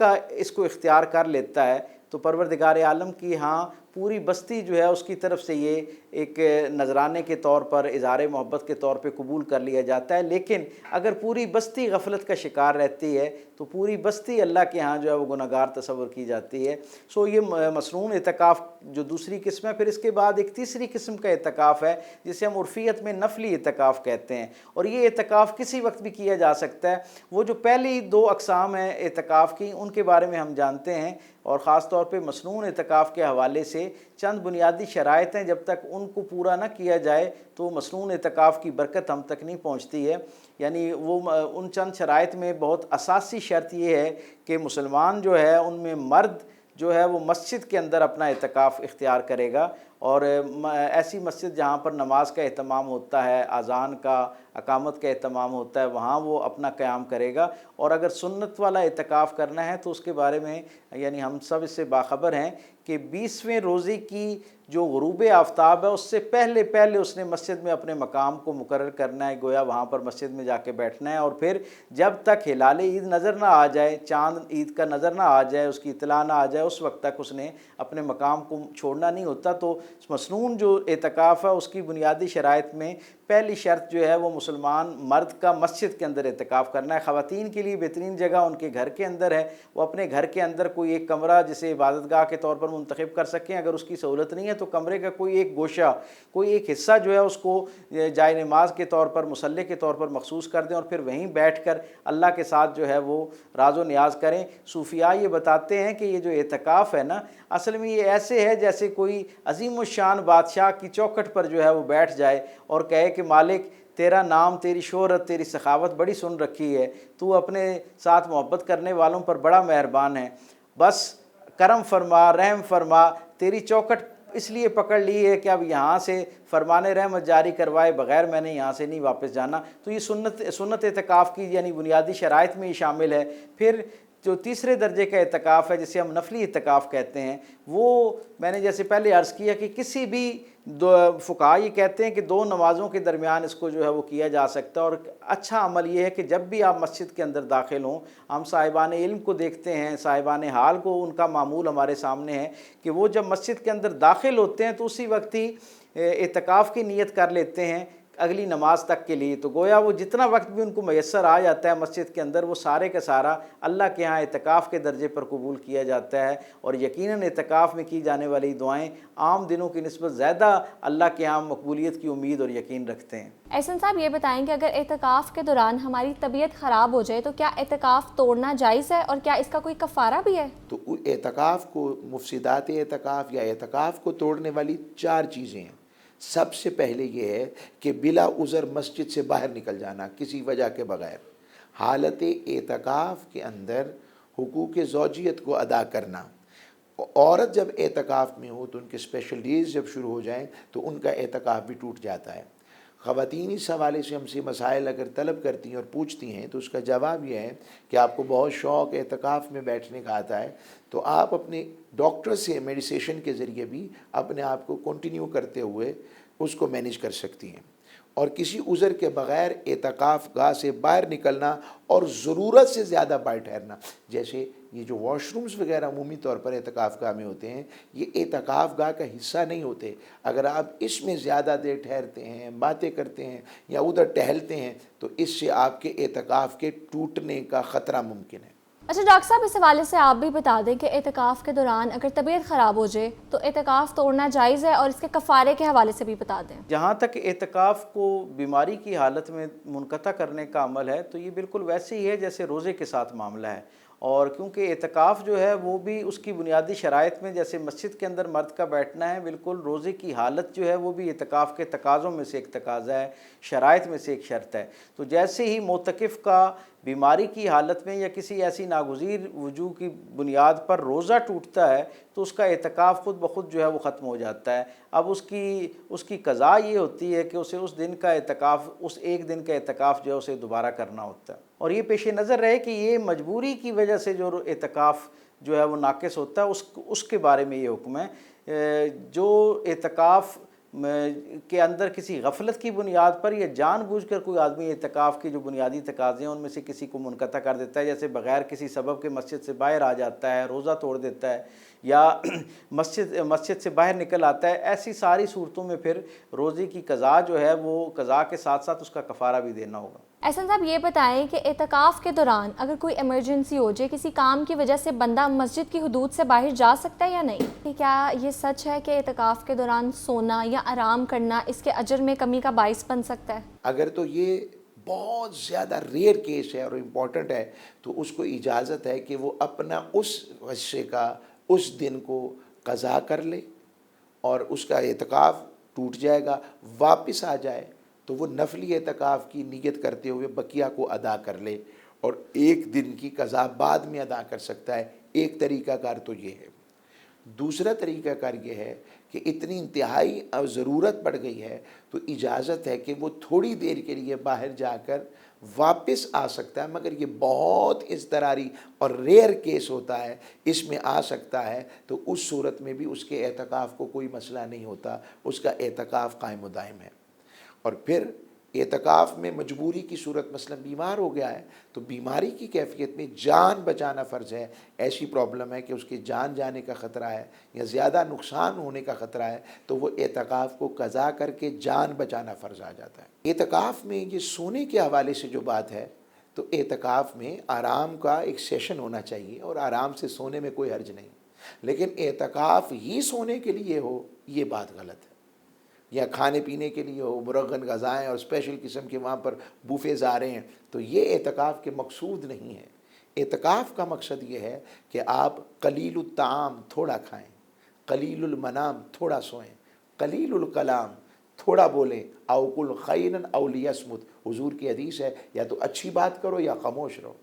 کو اختیار کر لیتا ہے تو پروردگار عالم کی ہاں پوری بستی جو ہے اس کی طرف سے یہ ایک نذرانے کے طور پر، اظہار محبت کے طور پہ قبول کر لیا جاتا ہے۔ لیکن اگر پوری بستی غفلت کا شکار رہتی ہے تو پوری بستی اللہ کے ہاں جو ہے وہ گناہگار تصور کی جاتی ہے۔ یہ مسنون اعتکاف جو دوسری قسم ہے۔ پھر اس کے بعد ایک تیسری قسم کا اعتکاف ہے جسے ہم عرفیت میں نفلی اعتکاف کہتے ہیں، اور یہ اعتکاف کسی وقت بھی کیا جا سکتا ہے۔ وہ جو پہلی 2 اقسام ہیں اعتکاف کی، ان کے بارے میں ہم جانتے ہیں، اور خاص طور پہ مسنون اعتکاف کے حوالے سے چند بنیادی شرائط ہیں، جب تک ان کو پورا نہ کیا جائے تو مسنون اعتکاف کی برکت ہم تک نہیں پہنچتی ہے۔ یعنی وہ ان چند شرائط میں بہت اساسی شرط یہ ہے کہ مسلمان جو ہے ان میں مرد جو ہے وہ مسجد کے اندر اپنا اعتکاف اختیار کرے گا، اور ایسی مسجد جہاں پر نماز کا اہتمام ہوتا ہے، اذان کا، اقامت کا اہتمام ہوتا ہے، وہاں وہ اپنا قیام کرے گا۔ اور اگر سنت والا اعتکاف کرنا ہے تو اس کے بارے میں یعنی ہم سب اس سے باخبر ہیں کہ 20ویں روزے کی جو غروب آفتاب ہے اس سے پہلے اس نے مسجد میں اپنے مقام کو مقرر کرنا ہے، گویا وہاں پر مسجد میں جا کے بیٹھنا ہے، اور پھر جب تک ہلال عید نظر نہ آ جائے، چاند عید کا نظر نہ آ جائے، اس کی اطلاع نہ آ جائے، اس وقت تک اس نے اپنے مقام کو چھوڑنا نہیں ہوتا۔ تو مسنون جو اعتکاف ہے اس کی بنیادی شرائط میں پہلی شرط جو ہے وہ مسلمان مرد کا مسجد کے اندر اعتکاف کرنا ہے۔ خواتین کے لیے بہترین جگہ ان کے گھر کے اندر ہے، وہ اپنے گھر کے اندر کوئی ایک کمرہ جسے عبادت گاہ کے طور پر منتخب کر سکیں۔ اگر اس کی سہولت نہیں ہے تو کمرے کا کوئی ایک گوشہ، کوئی ایک حصہ جو ہے اس کو جائے نماز کے طور پر، مصلی کے طور پر مخصوص کر دیں، اور پھر وہیں بیٹھ کر اللہ کے ساتھ جو ہے وہ راز و نیاز کریں۔ صوفیاء یہ بتاتے ہیں کہ یہ جو اعتکاف ہے نا، اصل میں یہ ایسے ہے جیسے کوئی عظیم الشان بادشاہ کی چوکھٹ پر جو ہے وہ بیٹھ جائے اور کہے کہ مالک تیرا نام، تیری شہرت، تیری سخاوت بڑی سن رکھی ہے، تو اپنے ساتھ محبت کرنے والوں پر بڑا مہربان ہے، بس کرم فرما، رحم فرما، تیری چوکھٹ اس لیے پکڑ لی ہے کہ اب یہاں سے فرمان رحمت جاری کروائے بغیر میں نے یہاں سے نہیں واپس جانا۔ تو یہ سنت اعتکاف کی یعنی بنیادی شرائط میں ہی شامل ہے۔ پھر جو تیسرے درجے کا اعتکاف ہے جسے ہم نفلی اعتکاف کہتے ہیں، وہ میں نے جیسے پہلے عرض کیا کہ کسی بھی فقہا یہ کہتے ہیں کہ 2 نمازوں کے درمیان اس کو جو ہے وہ کیا جا سکتا ہے، اور اچھا عمل یہ ہے کہ جب بھی آپ مسجد کے اندر داخل ہوں، ہم صاحبان علم کو دیکھتے ہیں، صاحبان حال کو ان کا معمول ہمارے سامنے ہے کہ وہ جب مسجد کے اندر داخل ہوتے ہیں تو اسی وقت ہی اعتکاف کی نیت کر لیتے ہیں۔ اگلی نماز تک کے لیے، تو گویا وہ جتنا وقت بھی ان کو میسر آ جاتا ہے مسجد کے اندر، وہ سارے کا سارا اللہ کے ہاں اعتکاف کے درجے پر قبول کیا جاتا ہے، اور یقیناً اعتکاف میں کی جانے والی دعائیں عام دنوں کی نسبت زیادہ اللہ کے ہاں مقبولیت کی امید اور یقین رکھتے ہیں۔ احسن صاحب یہ بتائیں کہ اگر اعتکاف کے دوران ہماری طبیعت خراب ہو جائے تو کیا اعتکاف توڑنا جائز ہے، اور کیا اس کا کوئی کفارہ بھی ہے؟ تو اعتکاف کو، مفسدات اعتکاف یا اعتکاف کو توڑنے والی 4 چیزیں ہیں۔ سب سے پہلے یہ ہے کہ بلا عذر مسجد سے باہر نکل جانا کسی وجہ کے بغیر، حالت اعتکاف کے اندر حقوق زوجیت کو ادا کرنا۔ عورت جب اعتکاف میں ہو تو ان کے اسپیشل ڈیز جب شروع ہو جائیں تو ان کا اعتکاف بھی ٹوٹ جاتا ہے۔ خواتین اس حوالے سے ہم سے مسائل اگر طلب کرتی ہیں اور پوچھتی ہیں تو اس کا جواب یہ ہے کہ آپ کو بہت شوق اعتکاف میں بیٹھنے کا آتا ہے، تو آپ اپنے ڈاکٹر سے میڈیسیشن کے ذریعے بھی اپنے آپ کو کنٹینیو کرتے ہوئے اس کو مینیج کر سکتی ہیں، اور کسی عذر کے بغیر اعتکاف گاہ سے باہر نکلنا اور ضرورت سے زیادہ باہر ٹھہرنا، جیسے یہ جو واش رومز وغیرہ عمومی طور پر اعتکاف گاہ میں ہوتے ہیں، یہ اعتکاف گاہ کا حصہ نہیں ہوتے۔ اگر آپ اس میں زیادہ دیر ٹھہرتے ہیں، باتیں کرتے ہیں یا ادھر ٹہلتے ہیں تو اس سے آپ کے اعتکاف کے ٹوٹنے کا خطرہ ممکن ہے۔ اچھا ڈاکٹر صاحب، اس حوالے سے آپ بھی بتا دیں کہ اعتکاف کے دوران اگر طبیعت خراب ہو جائے تو اعتکاف توڑنا جائز ہے، اور اس کے کفارے کے حوالے سے بھی بتا دیں۔ جہاں تک اعتکاف کو بیماری کی حالت میں منقطع کرنے کا عمل ہے تو یہ بالکل ویسے ہی ہے جیسے روزے کے ساتھ معاملہ ہے، اور کیونکہ اعتکاف جو ہے وہ بھی اس کی بنیادی شرائط میں جیسے مسجد کے اندر مرد کا بیٹھنا ہے، بالکل روزے کی حالت جو ہے وہ بھی اعتکاف کے تقاضوں میں سے ایک تقاضا ہے، شرائط میں سے ایک شرط ہے۔ تو جیسے ہی معتکف کا بیماری کی حالت میں یا کسی ایسی ناگزیر وجوہ کی بنیاد پر روزہ ٹوٹتا ہے تو اس کا اعتکاف خود بخود جو ہے وہ ختم ہو جاتا ہے۔ اب اس کی قضا یہ ہوتی ہے کہ اسے اس دن کا اعتکاف، اس ایک دن کا اعتکاف جو ہے اسے دوبارہ کرنا ہوتا ہے، اور یہ پیش نظر رہے کہ یہ مجبوری کی وجہ سے جو اعتکاف جو ہے وہ ناقص ہوتا ہے اس کے بارے میں یہ حکم ہے۔ جو اعتکاف کے اندر کسی غفلت کی بنیاد پر یا جان بوجھ کر کوئی آدمی اعتکاف کے جو بنیادی تقاضے ہیں ان میں سے کسی کو منقطع کر دیتا ہے، جیسے بغیر کسی سبب کے مسجد سے باہر آ جاتا ہے، روزہ توڑ دیتا ہے، یا مسجد سے باہر نکل آتا ہے، ایسی ساری صورتوں میں پھر روزے کی قضا جو ہے وہ قضا کے ساتھ ساتھ اس کا کفارہ بھی دینا ہوگا۔ احسن صاحب یہ بتائیں کہ اعتکاف کے دوران اگر کوئی ایمرجنسی ہو جائے، کسی کام کی وجہ سے بندہ مسجد کی حدود سے باہر جا سکتا ہے یا نہیں؟ کیا یہ سچ ہے کہ اعتکاف کے دوران سونا یا آرام کرنا اس کے اجر میں کمی کا باعث بن سکتا ہے؟ اگر تو یہ بہت زیادہ ریئر کیس ہے اور امپورٹنٹ ہے تو اس کو اجازت ہے کہ وہ اپنا اس حصے کا اس دن کو قضا کر لے، اور اس کا اعتکاف ٹوٹ جائے گا، واپس آ جائے تو وہ نفلی اعتکاف کی نیت کرتے ہوئے بقیہ کو ادا کر لے، اور ایک دن کی قضا بعد میں ادا کر سکتا ہے۔ ایک طریقہ کار تو یہ ہے۔ دوسرا طریقہ کار یہ ہے کہ اتنی انتہائی ضرورت پڑ گئی ہے تو اجازت ہے کہ وہ تھوڑی دیر کے لیے باہر جا کر واپس آ سکتا ہے، مگر یہ بہت اضطراری اور ریئر کیس ہوتا ہے، اس میں آ سکتا ہے تو اس صورت میں بھی اس کے اعتکاف کو کوئی مسئلہ نہیں ہوتا، اس کا اعتکاف قائم و دائم ہے۔ اور پھر اعتکاف میں مجبوری کی صورت، مثلا بیمار ہو گیا ہے تو بیماری کی کیفیت میں جان بچانا فرض ہے، ایسی پرابلم ہے کہ اس کی جان جانے کا خطرہ ہے یا زیادہ نقصان ہونے کا خطرہ ہے تو وہ اعتکاف کو قضا کر کے جان بچانا فرض آ جاتا ہے۔ اعتکاف میں یہ سونے کے حوالے سے جو بات ہے تو اعتکاف میں آرام کا ایک سیشن ہونا چاہیے اور آرام سے سونے میں کوئی حرج نہیں، لیکن اعتکاف ہی سونے کے لیے ہو یہ بات غلط ہے، یا کھانے پینے کے لیے ہو، مرغن غذائیں اور اسپیشل قسم کے وہاں پر بوفیز آ رہے ہیں، تو یہ اعتکاف کے مقصود نہیں ہے۔ اعتکاف کا مقصد یہ ہے کہ آپ قلیل الطعام تھوڑا کھائیں، قلیل المنام تھوڑا سوئیں، قلیل الکلام تھوڑا بولیں، او کل خیرا او لیصمت، حضور کی حدیث ہے یا تو اچھی بات کرو یا خاموش رہو۔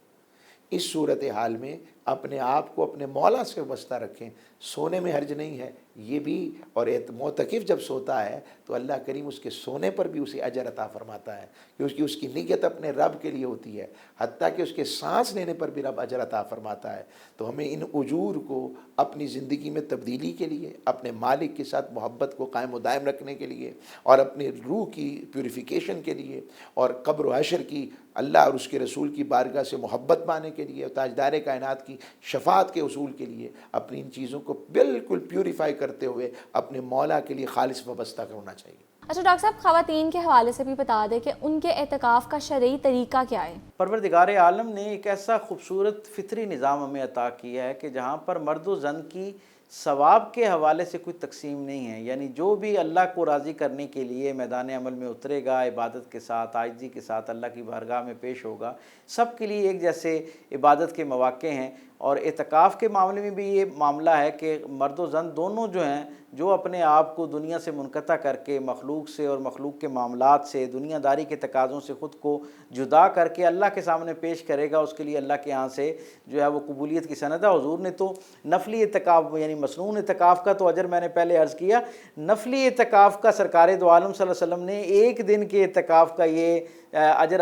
اس صورتحال میں اپنے آپ کو اپنے مولا سے وابستہ رکھیں، سونے میں حرج نہیں ہے یہ بھی، اور معتکف جب سوتا ہے تو اللہ کریم اس کے سونے پر بھی اسے اجر عطا فرماتا ہے، کیونکہ اس کی نیت اپنے رب کے لیے ہوتی ہے، حتیٰ کہ اس کے سانس لینے پر بھی رب اجر عطا فرماتا ہے۔ تو ہمیں ان اجور کو اپنی زندگی میں تبدیلی کے لیے، اپنے مالک کے ساتھ محبت کو قائم و دائم رکھنے کے لیے، اور اپنی روح کی پیوریفیکیشن کے لیے، اور قبر و حشر کی اللہ اور اس کے رسول کی بارگاہ سے محبت پانے کے لیے، اور تاجدار کائنات کی شفاعت کے اصول کے لیے اپنی ان چیزوں کو بالکل پیوریفائی کرتے ہوئے اپنے مولا کے لیے خالص وابستہ ہونا چاہیے۔ اچھا ڈاکٹر صاحب، خواتین کے حوالے سے بھی بتا دیں کہ ان کے اعتکاف کا شرعی طریقہ کیا ہے؟ پروردگار عالم نے ایک ایسا خوبصورت فطری نظام ہمیں عطا کیا ہے کہ جہاں پر مرد و زن کی ثواب کے حوالے سے کوئی تقسیم نہیں ہے، یعنی جو بھی اللہ کو راضی کرنے کے لیے میدان عمل میں اترے گا، عبادت کے ساتھ عاجزی کے ساتھ اللہ کی بارگاہ میں پیش ہوگا، سب کے لیے ایک جیسے عبادت کے مواقع ہیں۔ اور اعتکاف کے معاملے میں بھی یہ معاملہ ہے کہ مرد و زن دونوں جو ہیں، جو اپنے آپ کو دنیا سے منقطع کر کے مخلوق سے اور مخلوق کے معاملات سے، دنیا داری کے تقاضوں سے خود کو جدا کر کے اللہ کے سامنے پیش کرے گا، اس کے لیے اللہ کے ہاں سے جو ہے وہ قبولیت کی سند ہے۔ حضور نے تو نفلی اعتکاف یعنی مسنون اعتکاف کا تو اجر میں نے پہلے عرض کیا، نفلی اعتکاف کا سرکار دو عالم صلی اللہ علیہ وسلم نے ایک دن کے اعتکاف کا یہ اجر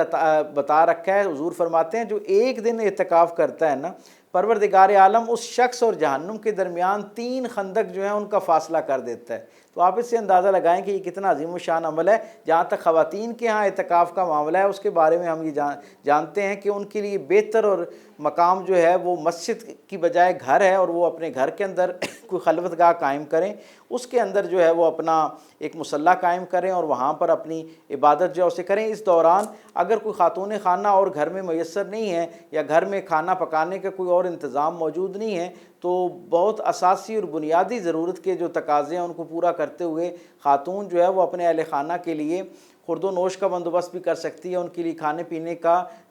بتا رکھا ہے۔ حضور فرماتے ہیں جو ایک دن اعتکاف کرتا ہے نا، پروردگار عالم اس شخص اور جہنم کے درمیان 3 خندق جو ہیں ان کا فاصلہ کر دیتا ہے۔ تو آپ اس سے اندازہ لگائیں کہ یہ کتنا عظیم و شان عمل ہے۔ جہاں تک خواتین کے ہاں اعتکاف کا معاملہ ہے، اس کے بارے میں ہم یہ جانتے ہیں کہ ان کے لیے بہتر اور مقام جو ہے وہ مسجد کی بجائے گھر ہے، اور وہ اپنے گھر کے اندر کوئی خلوت گاہ قائم کریں، اس کے اندر جو ہے وہ اپنا ایک مصلی قائم کریں اور وہاں پر اپنی عبادت جو ہے اسے کریں۔ اس دوران اگر کوئی خاتون خانہ اور گھر میں میسر نہیں ہے، یا گھر میں کھانا پکانے کا کوئی اور انتظام موجود نہیں ہے، تو بہت اساسی اور بنیادی ضرورت کے جو تقاضے ہیں ان کو پورا کرتے ہوئے خاتون جو ہے وہ اپنے اہل خانہ کے لیے خورد و نوش کا بندوبست بھی کر سکتی ہے، ان کے لیے کھانے پینے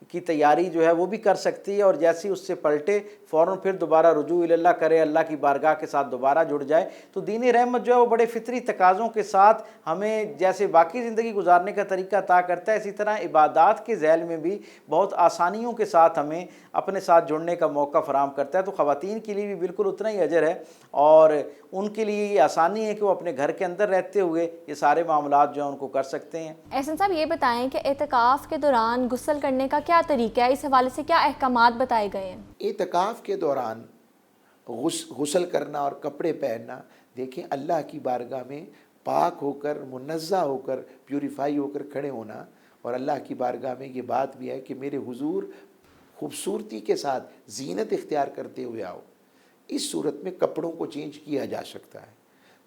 کی تیاری جو ہے وہ بھی کر سکتی ہے، اور جیسی اس سے پلٹے فوراً پھر دوبارہ رجوع اللہ کرے، اللہ کی بارگاہ کے ساتھ دوبارہ جڑ جائے۔ تو دین رحمت جو ہے وہ بڑے فطری تقاضوں کے ساتھ ہمیں جیسے باقی زندگی گزارنے کا طریقہ عطا کرتا ہے، اسی طرح عبادات کے ذیل میں بھی بہت آسانیوں کے ساتھ ہمیں اپنے ساتھ جڑنے کا موقع فراہم کرتا ہے۔ تو خواتین کے لیے بھی بالکل اتنا ہی اجر ہے، اور ان کے لیے یہ آسانی ہے کہ وہ اپنے گھر کے اندر رہتے ہوئے یہ سارے معاملات جو ہیں ان کو کر سکتے ہیں۔ احسن صاحب، یہ بتائیں کہ اعتکاف کے دوران غسل کرنے کا کیا طریقہ ہے؟ اس حوالے سے کیا احکامات بتائے گئے ہیں؟ اعتکاف کے دوران غسل کرنا اور کپڑے پہننا، دیکھیں اللہ کی بارگاہ میں پاک ہو کر، منزہ ہو کر، پیوریفائی ہو کر کھڑے ہونا، اور اللہ کی بارگاہ میں یہ بات بھی ہے کہ میرے حضور خوبصورتی کے ساتھ زینت اختیار کرتے ہوئے آؤ۔ اس صورت میں کپڑوں کو چینج کیا جا سکتا ہے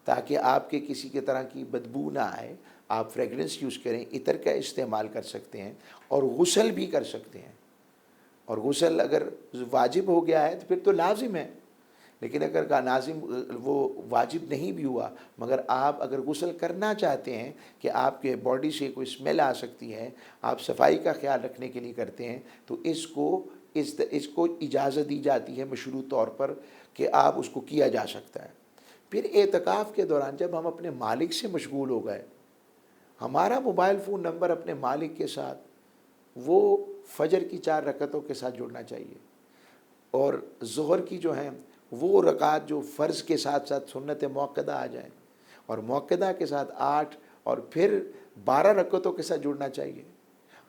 تاکہ آپ کے کسی کے طرح کی بدبو نہ آئے۔ آپ فریگرنس یوز کریں، عطر کا استعمال کر سکتے ہیں، اور غسل بھی کر سکتے ہیں۔ اور غسل اگر واجب ہو گیا ہے تو پھر تو لازم ہے، لیکن اگر لازم وہ واجب نہیں بھی ہوا، مگر آپ اگر غسل کرنا چاہتے ہیں کہ آپ کے باڈی سے کوئی اسمیل آ سکتی ہے، آپ صفائی کا خیال رکھنے کے لیے کرتے ہیں، تو اس کو اجازت دی جاتی ہے مشروط طور پر کہ آپ اس کو کیا جا سکتا ہے۔ پھر اعتکاف کے دوران جب ہم اپنے مالک سے مشغول ہو گئے، ہمارا موبائل فون نمبر اپنے مالک کے ساتھ وہ فجر کی 4 رکعتوں کے ساتھ جڑنا چاہیے، اور ظہر کی جو ہیں وہ رکعت جو فرض کے ساتھ ساتھ سنت موقدہ آ جائیں، اور موقدہ کے ساتھ 8 اور پھر 12 رکعتوں کے ساتھ جڑنا چاہیے۔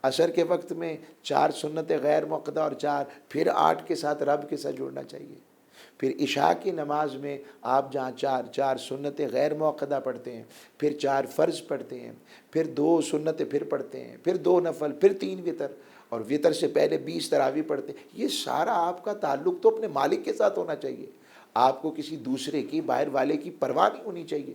عصر کے وقت میں 4 سنت غیر موقدہ اور 4 پھر 8 کے ساتھ رب کے ساتھ جڑنا چاہیے۔ پھر عشاء کی نماز میں آپ جہاں 4 سنت غیر موقدہ پڑھتے ہیں، پھر 4 فرض پڑھتے ہیں، پھر 2 سنت پھر پڑھتے ہیں، پھر 2 نفل، پھر 3 وتر، اور وتر سے پہلے 20 تراویح پڑھتے ہیں۔ یہ سارا آپ کا تعلق تو اپنے مالک کے ساتھ ہونا چاہیے، آپ کو کسی دوسرے کی، باہر والے کی پرواہ نہیں ہونی چاہیے۔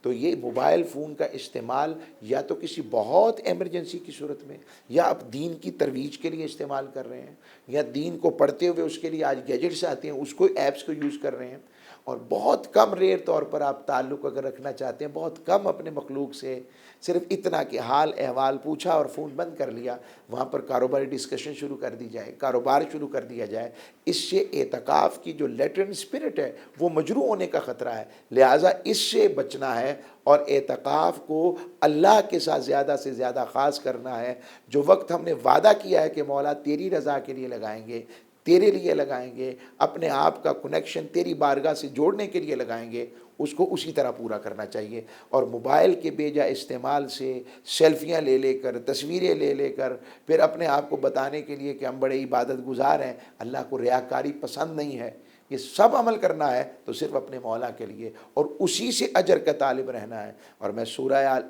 تو یہ موبائل فون کا استعمال یا تو کسی بہت ایمرجنسی کی صورت میں، یا آپ دین کی ترویج کے لیے استعمال کر رہے ہیں، یا دین کو پڑھتے ہوئے اس کے لیے آج گیجٹس آتے ہیں اس کو، ایپس کو یوز کر رہے ہیں، اور بہت کم ریئر طور پر آپ تعلق اگر رکھنا چاہتے ہیں، بہت کم اپنے مخلوق سے، صرف اتنا کہ حال احوال پوچھا اور فون بند کر لیا، وہاں پر کاروباری ڈسکشن شروع کر دی جائے، کاروبار شروع کر دیا جائے، اس سے اعتکاف کی جو لیٹرن اسپرٹ ہے وہ مجروح ہونے کا خطرہ ہے۔ لہٰذا اس سے بچنا ہے، اور اعتکاف کو اللہ کے ساتھ زیادہ سے زیادہ خاص کرنا ہے۔ جو وقت ہم نے وعدہ کیا ہے کہ مولا تیری رضا کے لیے لگائیں گے، تیرے لیے لگائیں گے، اپنے آپ کا کنیکشن تیری بارگاہ سے جوڑنے کے لیے لگائیں گے، اس کو اسی طرح پورا کرنا چاہیے۔ اور موبائل کے بے جا استعمال سے سیلفیاں لے کر، تصویریں لے کر، پھر اپنے آپ کو بتانے کے لیے کہ ہم بڑے عبادت گزار ہیں، اللہ کو ریاکاری پسند نہیں ہے، یہ سب عمل کرنا ہے تو صرف اپنے مولا کے لیے، اور اسی سے اجر کا طالب رہنا ہے۔ اور میں سورہ